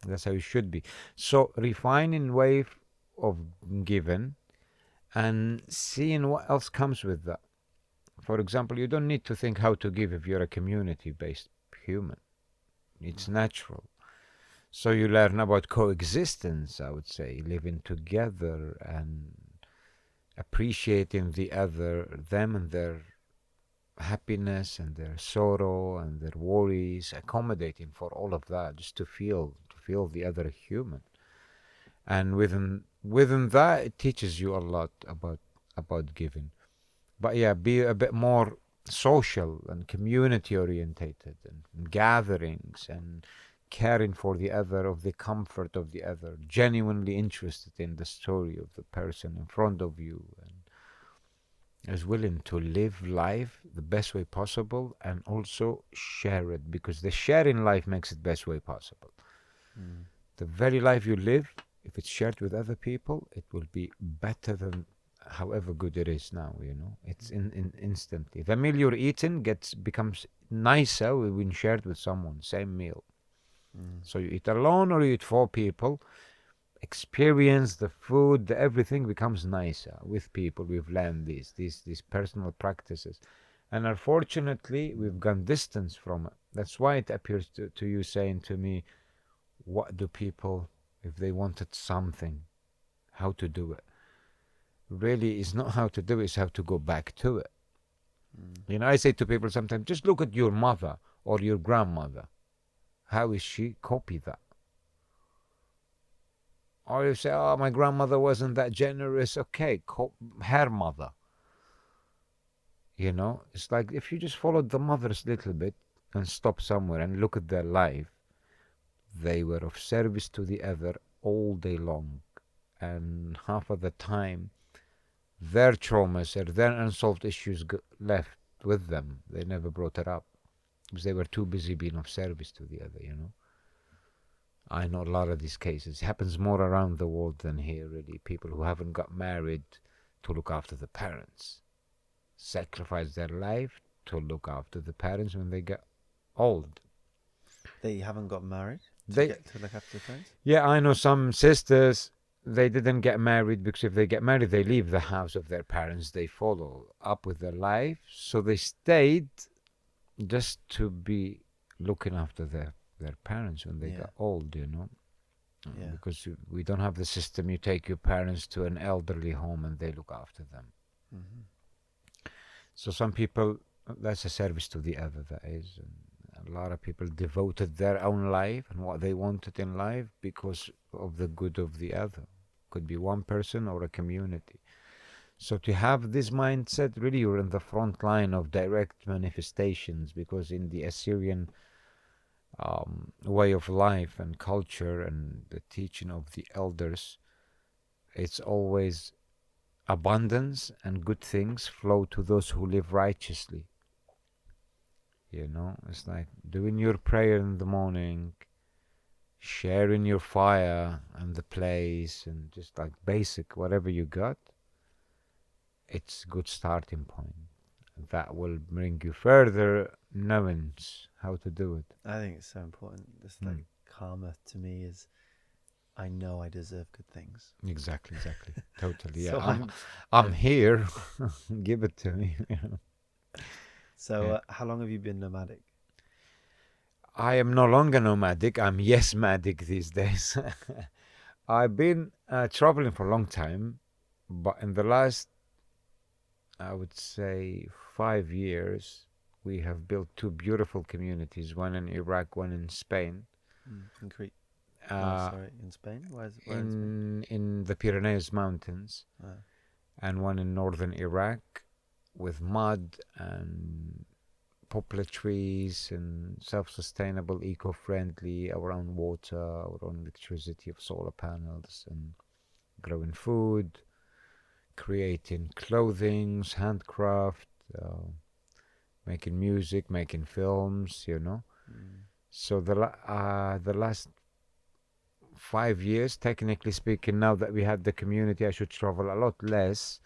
that's how it should be. So refining way of giving and seeing what else comes with that. For example, you don't need to think how to give if you're a community-based human. It's natural. So you learn about coexistence, I would say, living together and appreciating the other, them and their happiness and their sorrow and their worries, accommodating for all of that, just to feel the other human. And within that, it teaches you a lot about giving. But yeah, be a bit more social and community orientated, and gatherings and caring for the other, of the comfort of the other, genuinely interested in the story of the person in front of you, is willing to live life the best way possible and also share it, because the sharing life makes it best way possible. The very life you live, if it's shared with other people, it will be better than however good it is now, you know. It's in instantly. The meal you're eating becomes nicer when shared with someone, same meal. So you eat alone or you eat 4 people, experience the food, everything becomes nicer with people. We've learned these personal practices, and unfortunately we've gone distance from it. That's why it appears to you saying to me, what do people, if they wanted something, how to do it? Really, it's not how to do it, it's how to go back to it. You know, I say to people sometimes, just look at your mother or your grandmother. How is she? Copy that. Or you say, oh, my grandmother wasn't that generous. Okay, her mother. You know, it's like if you just followed the mothers a little bit and stop somewhere and look at their life, they were of service to the other all day long. And half of the time, their traumas or their unsolved issues left with them. They never brought it up because they were too busy being of service to the other, you know. I know a lot of these cases. It happens more around the world than here, really. People who haven't got married to look after the parents sacrifice their life to look after the parents when they get old. They haven't got married They get to look after their parents? Yeah, I know some sisters, they didn't get married because if they get married, they leave the house of their parents. They follow up with their life. So they stayed just to be looking after their parents when they got old, you know. Because we don't have the system. You take your parents to an elderly home and they look after them. So some people, that's a service to the other, that is. And a lot of people devoted their own life and what they wanted in life because of the good of the other. Could be one person or a community. So to have this mindset, really you're in the front line of direct manifestations, because in the Assyrian way of life and culture and the teaching of the elders, it's always abundance and good things flow to those who live righteously. You know, it's like doing your prayer in the morning, sharing your fire and the place, and just like basic whatever you got. It's a good starting point. That will bring you further knowings how to do it. I think it's so important. This like karma to me is, I know I deserve good things. Exactly. Totally. Yeah. So I'm here. Give it to me. So how long have you been nomadic? I am no longer nomadic. I'm yes-madic these days. I've been traveling for a long time, but in the last, I would say, 5 years, we have built 2 beautiful communities, one in Iraq, one in Spain. In Crete. Sorry, in Spain? Where in the Pyrenees Mountains, and one in northern Iraq with mud and poplar trees and self-sustainable, eco-friendly, our own water, our own electricity of solar panels, and growing food, creating clothing, handcraft, making music, making films, you know. So the last 5 years, technically speaking, now that we had the community, I should travel a lot less.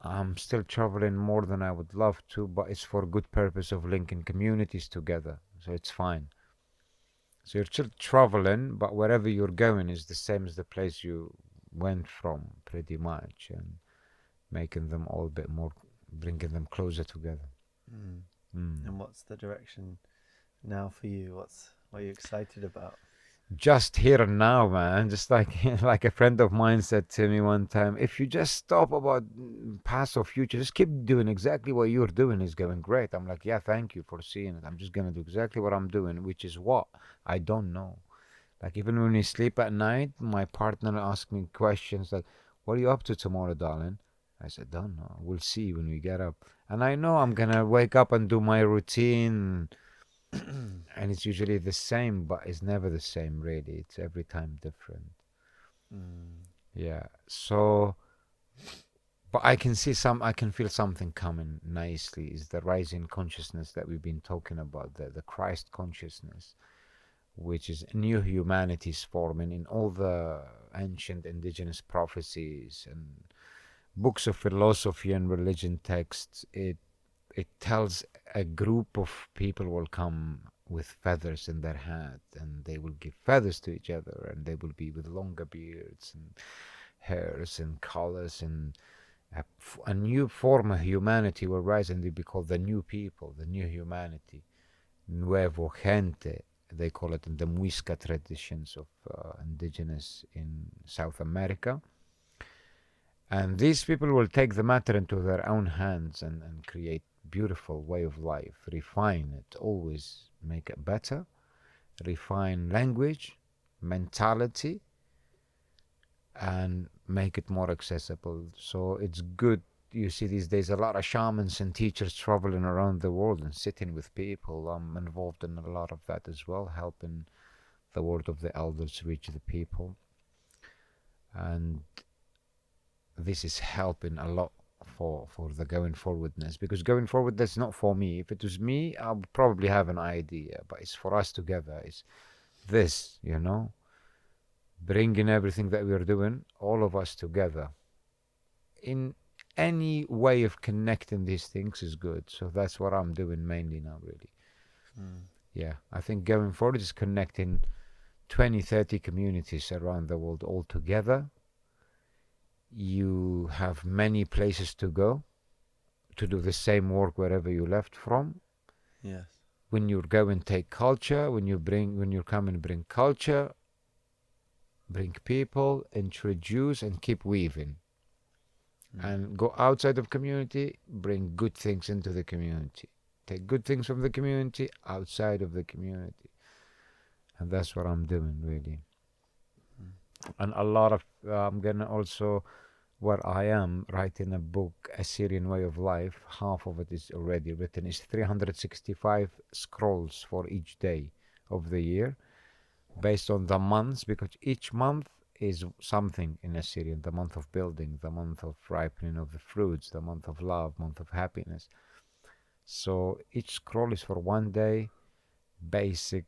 I'm still traveling more than I would love to, but it's for good purpose of linking communities together, so it's fine. So you're still traveling, but wherever you're going is the same as the place you went from, pretty much, and making them all a bit more, bringing them closer together. And what's the direction now for you? What are you excited about? Just here and now, man. Just like like a friend of mine said to me one time, if you just stop about past or future, just keep doing exactly what you're doing is going great. I'm like, yeah, thank you for seeing it. I'm just gonna do exactly what I'm doing, which is what I don't know. Like even when we sleep at night, my partner asks me questions like, "What are you up to tomorrow, darling?" I said, "Don't know. We'll see when we get up." And I know I'm gonna wake up and do my routine. And it's usually the same, but it's never the same, really. It's every time different. Yeah. So But I can feel something coming nicely, is the rising consciousness that we've been talking about, the Christ consciousness, which is new humanities forming in all the ancient indigenous prophecies and books of philosophy and religion texts. It tells a group of people will come with feathers in their hat, and they will give feathers to each other, and they will be with longer beards and hairs and colors, and a new form of humanity will rise, and they be called the new people, the new humanity, nuevo gente. They call it in the Muisca traditions of indigenous in South America. And these people will take the matter into their own hands and create beautiful way of life, refine it, always make it better, refine language, mentality, and make it more accessible. So it's good. You see these days a lot of shamans and teachers traveling around the world and sitting with people. I'm involved in a lot of that as well, helping the word of the elders reach the people. And this is helping a lot for the going forwardness, because going forward, that's not for me. If it was me, I would probably have an idea, but it's for us together. It's this, bringing everything that we're doing, all of us together in any way of connecting these things is good. So that's what I'm doing mainly now, really. Yeah, I think going forward is connecting 20, 30 communities around the world all together. You have many places to go to do the same work wherever you left from. Yes. When you go and take culture, when you come and bring culture, bring people, introduce and keep weaving. And go outside of community, bring good things into the community. Take good things from the community, outside of the community. And that's what I'm doing, really. And a lot of, I'm gonna also, where I am writing a book, Assyrian Way of Life, half of it is already written. It's 365 scrolls for each day of the year, based on the months, because each month is something in Assyrian. The month of building, the month of ripening of the fruits, the month of love, month of happiness. So each scroll is for one day, basic,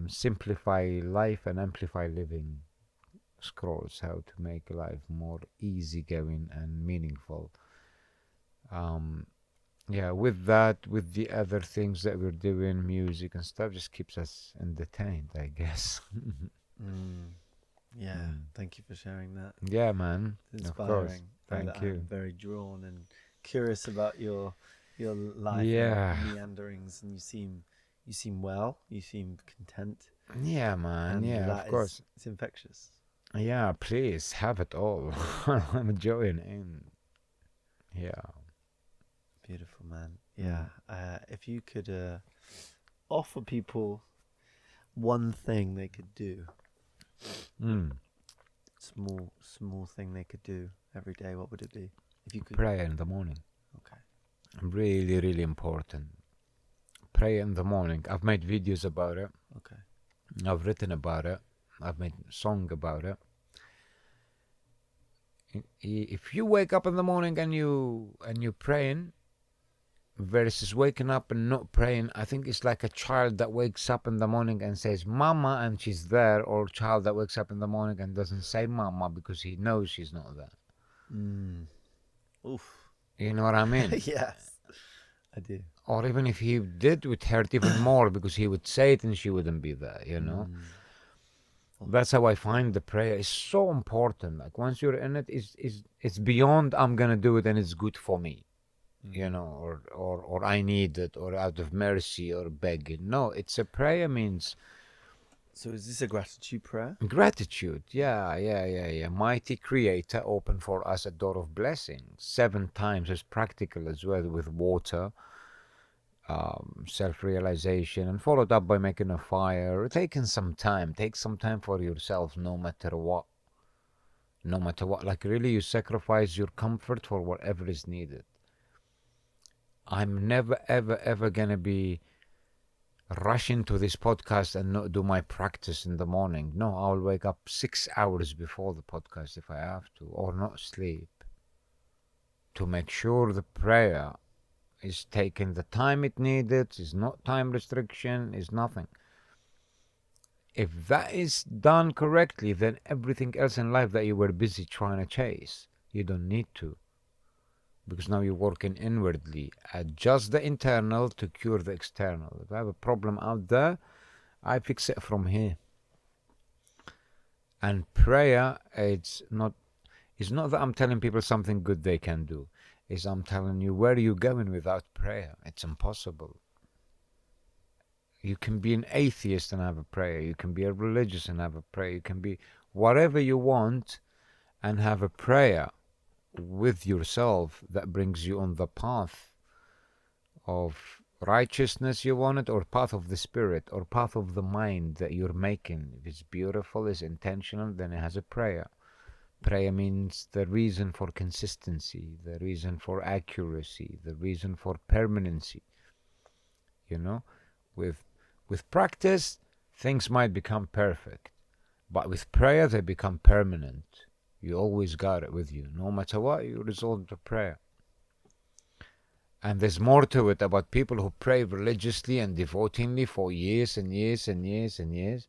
simplify life and amplify living scrolls, how to make life more easygoing and meaningful. Yeah, with that, with the other things that we're doing, music and stuff, just keeps us entertained, I guess. Yeah, thank you for sharing that. Yeah, man. It's Of course. inspiring. Thank you. I'm very drawn and curious about your life Yeah. and meanderings, and you seem well, you seem content, Yeah, man. and Yeah, of that is course. it's infectious. Yeah, please have it all. I'm enjoying it. Yeah. Beautiful, man. Yeah. If you could offer people one thing they could do, small thing they could do every day, what would it be? If you could. Prayer in the morning. Okay. Really, really important. Prayer in the morning. I've made videos about it. Okay. I've written about it. I've made a song about it. If you wake up in the morning and you're praying, versus waking up and not praying, I think it's like a child that wakes up in the morning and says mama and she's there, or a child that wakes up in the morning and doesn't say mama because he knows she's not there. Oof. You know what I mean? Yes, I do. Or even if he did, it would hurt even more because he would say it and she wouldn't be there, That's how I find the prayer is so important. Like once you're in it, it's beyond I'm gonna do it and it's good for me. Or I need it, or out of mercy, or begging. No, it's a prayer means. So is this a gratitude prayer? Gratitude, yeah. Mighty Creator, open for us a door of blessings. 7 times as practical as well, with water, self-realization, and followed up by making a fire. Take some time for yourself, no matter what. Like really, you sacrifice your comfort for whatever is needed. I'm never, ever gonna be rushing to this podcast and not do my practice in the morning. No, I'll wake up 6 hours before the podcast if I have to, or not sleep. to make sure the prayer is taking the time it needed, is not time restriction, is nothing. If that is done correctly, then everything else in life that you were busy trying to chase, you don't need to. Because now you're working inwardly. Adjust the internal to cure the external. If I have a problem out there, I fix it from here. And prayer, it's not that I'm telling people something good they can do. It's I'm telling you where you're going without prayer. It's impossible. You can be an atheist and have a prayer. You can be a religious and have a prayer. You can be whatever you want and have a prayer with yourself that brings you on the path of righteousness you want it, or path of the spirit, or path of the mind that you're making. If it's beautiful, it's intentional, then it has a prayer. Prayer means the reason for consistency, the reason for accuracy, the reason for permanency. You know, with practice, things might become perfect, but with prayer, they become permanent. You always got it with you. No matter what, you resort to prayer. And there's more to it about people who pray religiously and devotingly for years and years and years and years.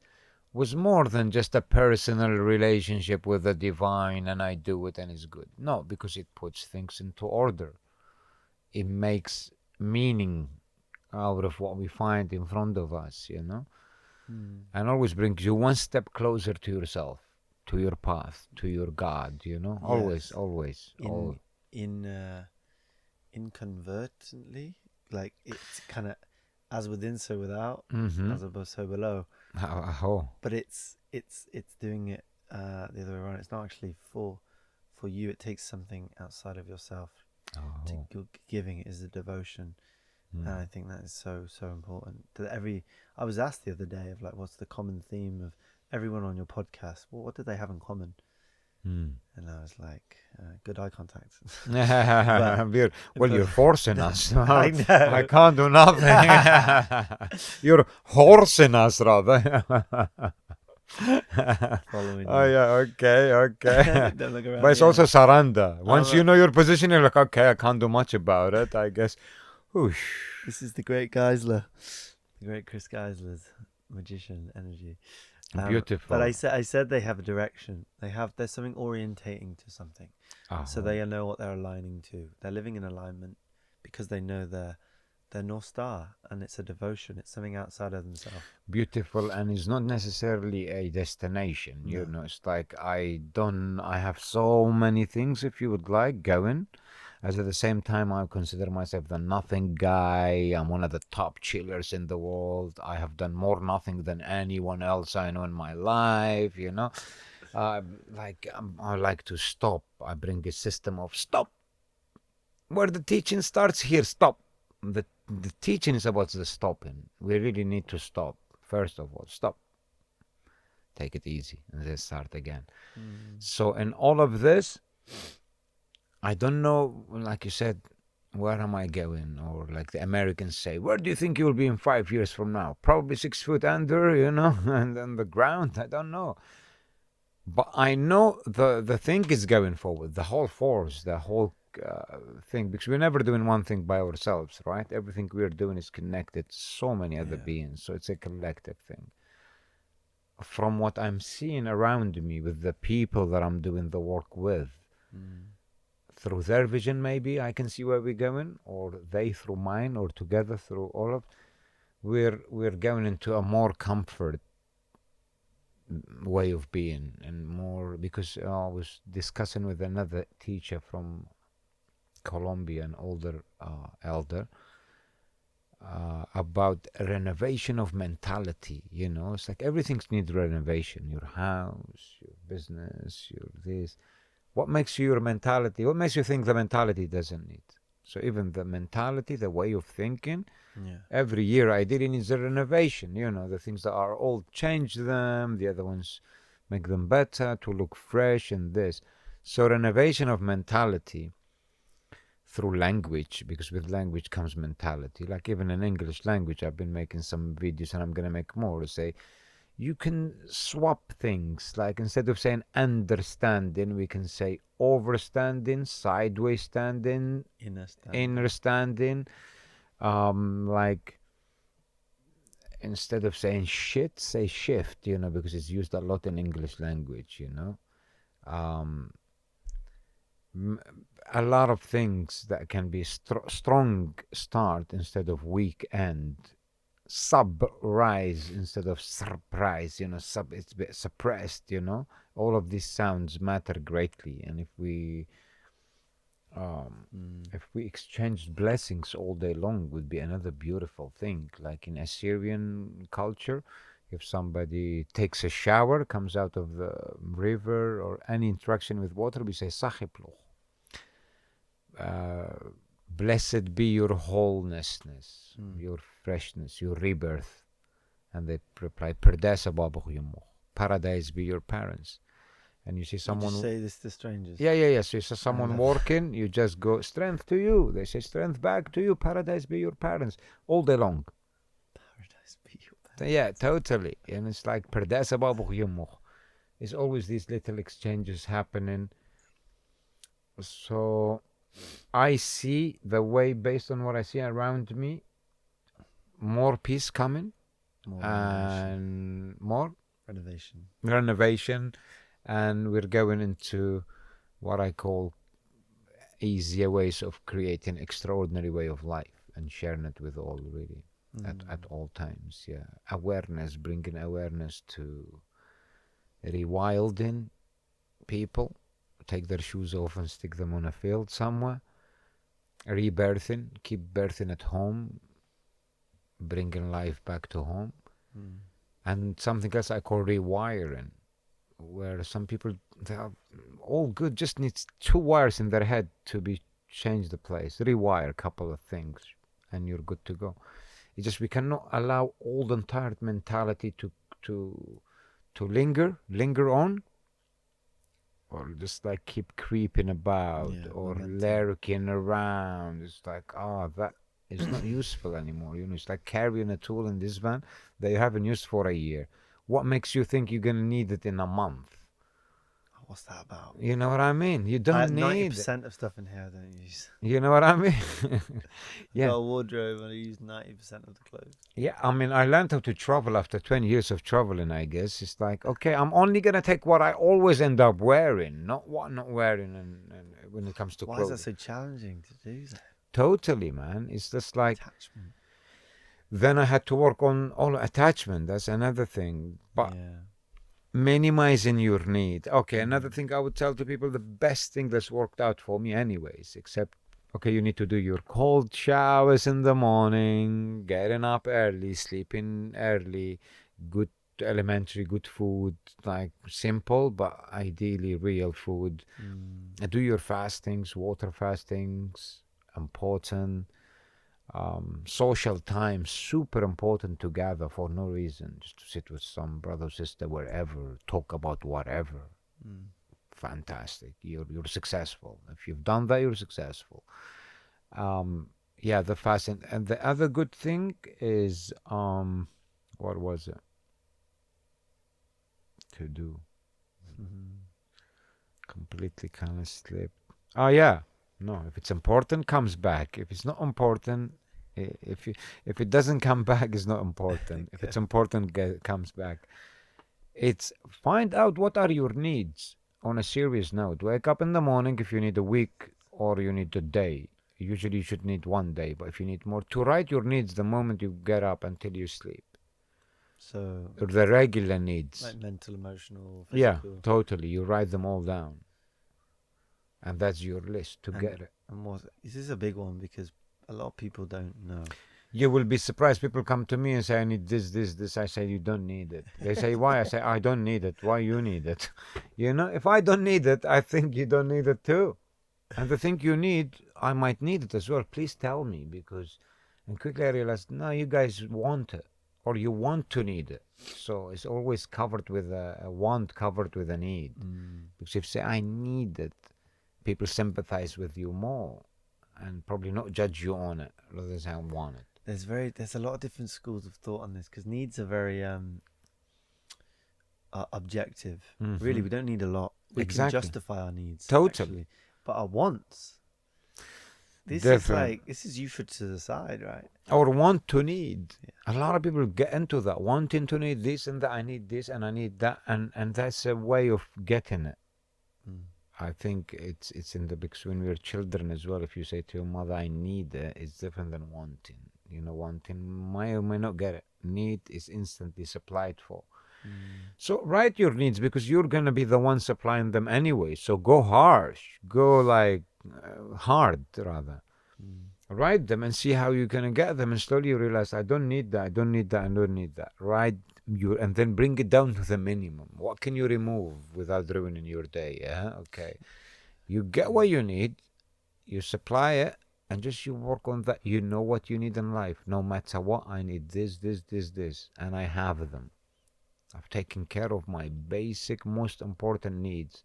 Was more than just a personal relationship with the divine and I do it and it's good. No, because it puts things into order. It makes meaning out of what we find in front of us, you know? And always brings you one step closer to yourself, to your path, to your God, you know? Always, Yes. always. Inconvertently, like it's kind of as within so without, Mm-hmm. as above so below. But it's doing it the other way around. It's not actually for you. It takes something outside of yourself. Giving it is a devotion. And I think that is so important. I was asked the other day of like, what's the common theme of everyone on your podcast? Well, what do they have in common? And I was like, good eye contact. Well, you're forcing us. I know. I can't do nothing. You're horsing us, rather. Following Oh, you. yeah, okay. Don't look around. But it's Yeah. also surrender. Once you know your position, you're like, okay, I can't do much about it, I guess. Whoosh. This is the great Geisler, the great Chris Geisler's magician energy. Beautiful. But I said they have a direction. There's something orientating to something. So they know what they're aligning to. They're living in alignment because they know their North Star, and it's a devotion. It's something outside of themselves. Beautiful, and it's not necessarily a destination. No. You know, it's like I have so many things, if you would like, going. As at the same time, I consider myself the nothing guy. I'm one of the top chillers in the world. I have done more nothing than anyone else I know in my life, you know. I like to stop. I bring a system of stop. Where the teaching starts, here, stop. The teaching is about the stopping. We really need to stop. First of all, stop. Take it easy, and then start again. So in all of this, I don't know, like you said, where am I going? Or like the Americans say, where do you think you'll be in 5 years from now? Probably 6 foot under, you know, and on the ground. I don't know. But I know the thing is going forward, the whole force, the whole thing, because we're never doing one thing by ourselves, right? Everything we're doing is connected to so many other beings. So it's a collective thing. From what I'm seeing around me with the people that I'm doing the work with, through their vision, maybe I can see where we're going, or they through mine, or together through all of. We're going into a more comfort way of being, and more, because I was discussing with another teacher from Colombia, an older elder, about renovation of mentality. You know, it's like everything needs renovation. Your house, your business, your this. What makes you your mentality? What makes you think the mentality doesn't need? So even the mentality, the way of thinking, every year ideally needs a renovation. You know, the things that are old, change them. The other ones make them better to look fresh and this. So renovation of mentality through language, because with language comes mentality. Like even in English language, I've been making some videos and I'm going to make more to say, you can swap things. Like instead of saying understanding, we can say overstanding, sideways standing, Inner standing. inner standing. Like instead of saying shit, say shift, because it's used a lot in English language, Um, a lot of things that can be strong start instead of weak end. Sub-rise instead of surprise, it's a bit suppressed, All of these sounds matter greatly. And if we exchanged blessings all day long, would be another beautiful thing. Like in Assyrian culture, if somebody takes a shower, comes out of the river or any interaction with water, we say sahiblo. Blessed be your wholenessness, your freshness, your rebirth. And they reply, Perdesa babu yumo. Paradise be your parents. And you see someone. You just say this to strangers. Yeah. So you see someone walking, you just go, strength to you. They say, strength back to you. Paradise be your parents. All day long. Paradise be your parents. Yeah, totally. And it's like, Perdesa babu yumo. There's always these little exchanges happening. So I see the way, based on what I see around me, more peace coming, and more renovation, and we're going into what I call easier ways of creating extraordinary way of life and sharing it with all, really, at all times. Yeah, awareness, bringing awareness to rewilding people, take their shoes off and stick them on a field somewhere, rebirthing, keep birthing at home, bringing life back to home. And something else I call rewiring, where some people, they are all good, just needs 2 wires in their head to be changed the place. Rewire a couple of things and you're good to go. It's just we cannot allow old and tired mentality to linger on, or just like keep creeping about, or lurking around. It's like, that is not useful anymore. It's like carrying a tool in this van that you haven't used for a year. What makes you think you're gonna need it in a month? What's that about? You know what I mean? You don't need 90% of stuff in here I don't use. You know what I mean? Yeah. I've got a wardrobe and I use 90% of the clothes. Yeah, I mean, I learned how to travel after 20 years of traveling, I guess. It's like, okay, I'm only going to take what I always end up wearing, not what I'm not wearing and when it comes to clothes. Why is that so challenging to do that? Totally, man. It's just like... Attachment. Then I had to work on all attachment. That's another thing. But minimizing your need. Okay, another thing I would tell to people, the best thing that's worked out for me anyways, except, okay, you need to do your cold showers in the morning, getting up early, sleeping early, good elementary, good food, like simple, but ideally real food. Do your fastings, water fastings, important. Social time, super important to gather for no reason, just to sit with some brother, sister, wherever, talk about whatever. Fantastic. You're successful. If you've done that, you're successful. The fasting. And the other good thing is, what was it? To do. Completely kind of slipped. Oh yeah. No, if it's important, comes back. If it's not important, if it doesn't come back, it's not important. If it's important, comes back. It's find out what are your needs on a serious note. Wake up in the morning if you need a week or you need a day. Usually you should need 1 day, but if you need more, to write your needs the moment you get up until you sleep. So the regular needs, like mental, emotional, physical. Yeah, totally. You write them all down. And that's your list to get it. And this is a big one because a lot of people don't know. You will be surprised. People come to me and say, I need this. I say, you don't need it. They say, why? I say, I don't need it. Why you need it? If I don't need it, I think you don't need it too. And the thing you need, I might need it as well. Please tell me, because... And quickly I realized, no, you guys want it. Or you want to need it. So it's always covered with a want, covered with a need. Because if you say, I need it, people sympathize with you more and probably not judge you on it rather than say, I want it. There's a lot of different schools of thought on this, because needs are very objective. Mm-hmm. Really, we don't need a lot. We Exactly. can justify our needs. Totally. Actually. But our wants. This Different. this is you for to the side, right? Or want to need. Yeah. A lot of people get into that, wanting to need this and that. I need this and I need that, and that's a way of getting it. Mm. I think it's in the because when we're children as well, if you say to your mother, "I need it," it's different than wanting. You know, wanting may or may not get it. Need is instantly supplied for. So write your needs because you're gonna be the one supplying them anyway. So go harsh, go like hard rather. Write them and see how you're gonna get them, and slowly you realize I don't need that, I don't need that, I don't need that. Write you and then bring it down to the minimum. What can you remove without ruining your day? Yeah, okay. You get what you need, you supply it, and just you work on that. You know what you need in life. No matter what, I need this, and I have them. I've taken care of my basic, most important needs.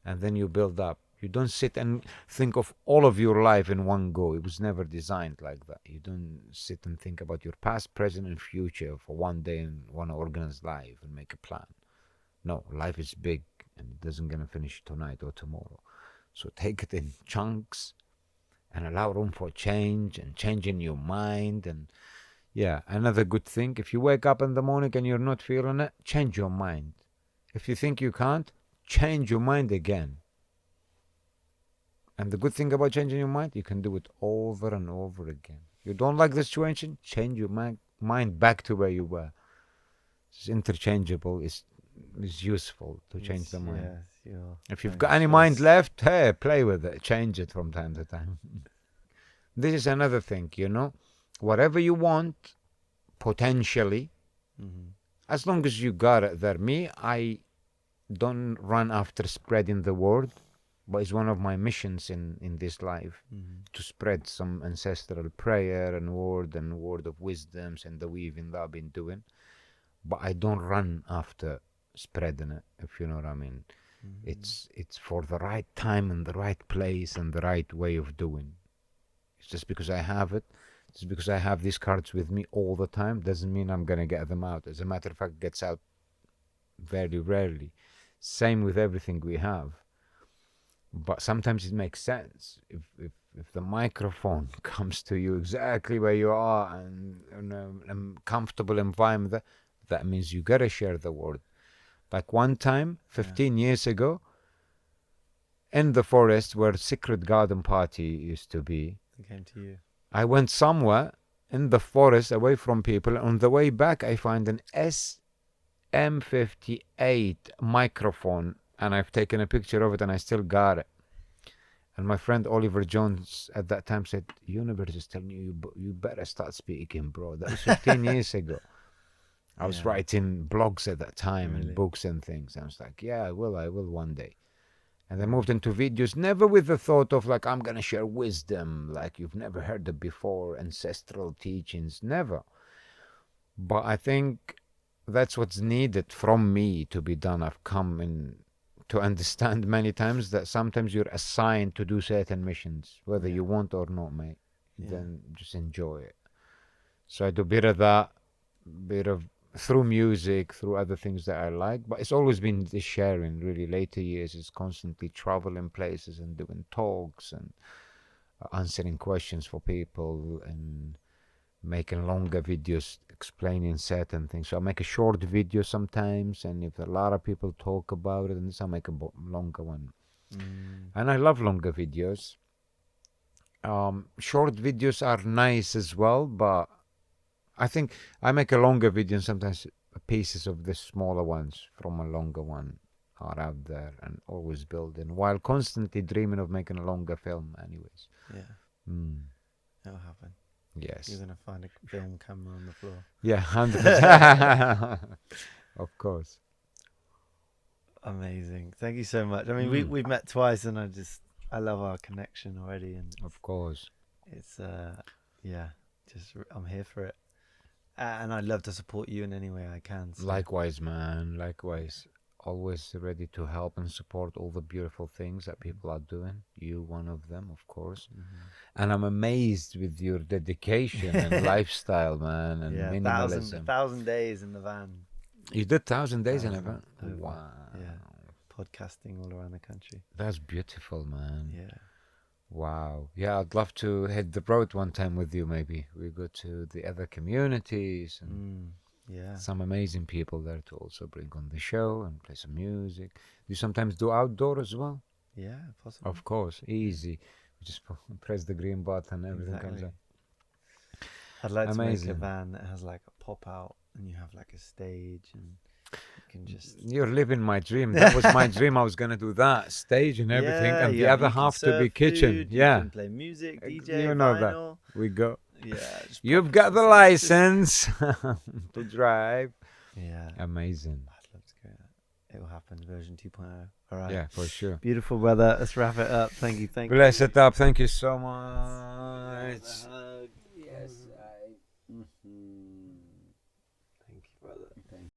And then you build up. You don't sit and think of all of your life in one go. It was never designed like that. You don't sit and think about your past, present, and future for one day and one organized life and make a plan. No, life is big and it doesn't gonna finish tonight or tomorrow. So take it in chunks and allow room for change and change in your mind. And yeah, another good thing, if you wake up in the morning and you're not feeling it, change your mind. If you think you can't, change your mind again. And the good thing about changing your mind, you can do it over and over again. You don't like the situation, change your mind back to where you were. It's interchangeable. It's useful to change the mind. Yes, if you've got any mind left, hey, play with it. Change it from time to time. This is another thing, you know. Whatever you want, potentially, as long as you got it there. Me, I don't run after spreading the word, but it's one of my missions in this life to spread some ancestral prayer and word of wisdoms and the weaving that I've been doing. But I don't run after spreading it, if you know what I mean. It's for the right time and the right place and the right way of doing. It's just because I have it. Just because I have these cards with me all the time doesn't mean I'm gonna get them out. As a matter of fact, it gets out very rarely. Same with everything we have. But sometimes it makes sense. If the microphone comes to you exactly where you are and in a comfortable environment, that means you gotta share the word. Like one time, 15 years ago, in the forest where Secret Garden Party used to be, it came to you. I went somewhere in the forest away from people. On the way back, I find an SM58 microphone, and I've taken a picture of it, and I still got it. And my friend Oliver Jones at that time said, "Universe is telling you better start speaking, bro." That was 15 years ago. I was writing blogs at that time and books and things. I was like, "Yeah, I will one day." And I moved into videos, never with the thought of like, I'm going to share wisdom, like you've never heard it before, ancestral teachings, never. But I think that's what's needed from me to be done. I've come in to understand many times that sometimes you're assigned to do certain missions, whether you want or not, mate. Then just enjoy it. So I do a bit of that, bit of through music, through other things that I like, but it's always been the sharing. Really, later years, it's constantly traveling places and doing talks and answering questions for people and making longer videos explaining certain things. So I make a short video sometimes, and if a lot of people talk about it, and this I make a longer one. And I love longer videos. Short videos are nice as well, but I think I make a longer video and sometimes pieces of the smaller ones from a longer one are out there and always building while constantly dreaming of making a longer film anyways. That'll happen. Yes. You're going to find a film camera on the floor. Yeah, 100%. Of course. Amazing. Thank you so much. I mean, we've met twice and I love our connection already. And of course. It's, I'm here for it. And I'd love to support you in any way I can. So. Likewise, man. Likewise. Always ready to help and support all the beautiful things that people are doing. You, one of them, of course. And I'm amazed with your dedication and lifestyle, man, and minimalism. 1,000 days in the van. You did 1,000 days in 1,000 event? over, Wow. yeah. Podcasting all around the country. That's beautiful, man. Yeah. Wow. Yeah, I'd love to hit the road one time with you, maybe. We go to the other communities and Yeah. some amazing people there to also bring on the show and play some music. You sometimes do outdoor as well? Yeah, possibly. Of course, easy. We just press the green button, everything comes Exactly. up. I'd like to make a Amazing. van that has like a pop out and you have like a stage and you can just You're living my dream. That was my dream. I was gonna do that stage and everything, and the other you can half to be serve kitchen. food, Yeah, you can play music, DJ, you know that. vinyl. We go. Yeah, just You've pop got the some sound system. license to drive. Yeah, Amazing. I'd love to go. It will happen. Version 2.0. All right. Yeah, for sure. Beautiful, brother. Let's wrap it up. Thank you. Bless it up. Thank you so much.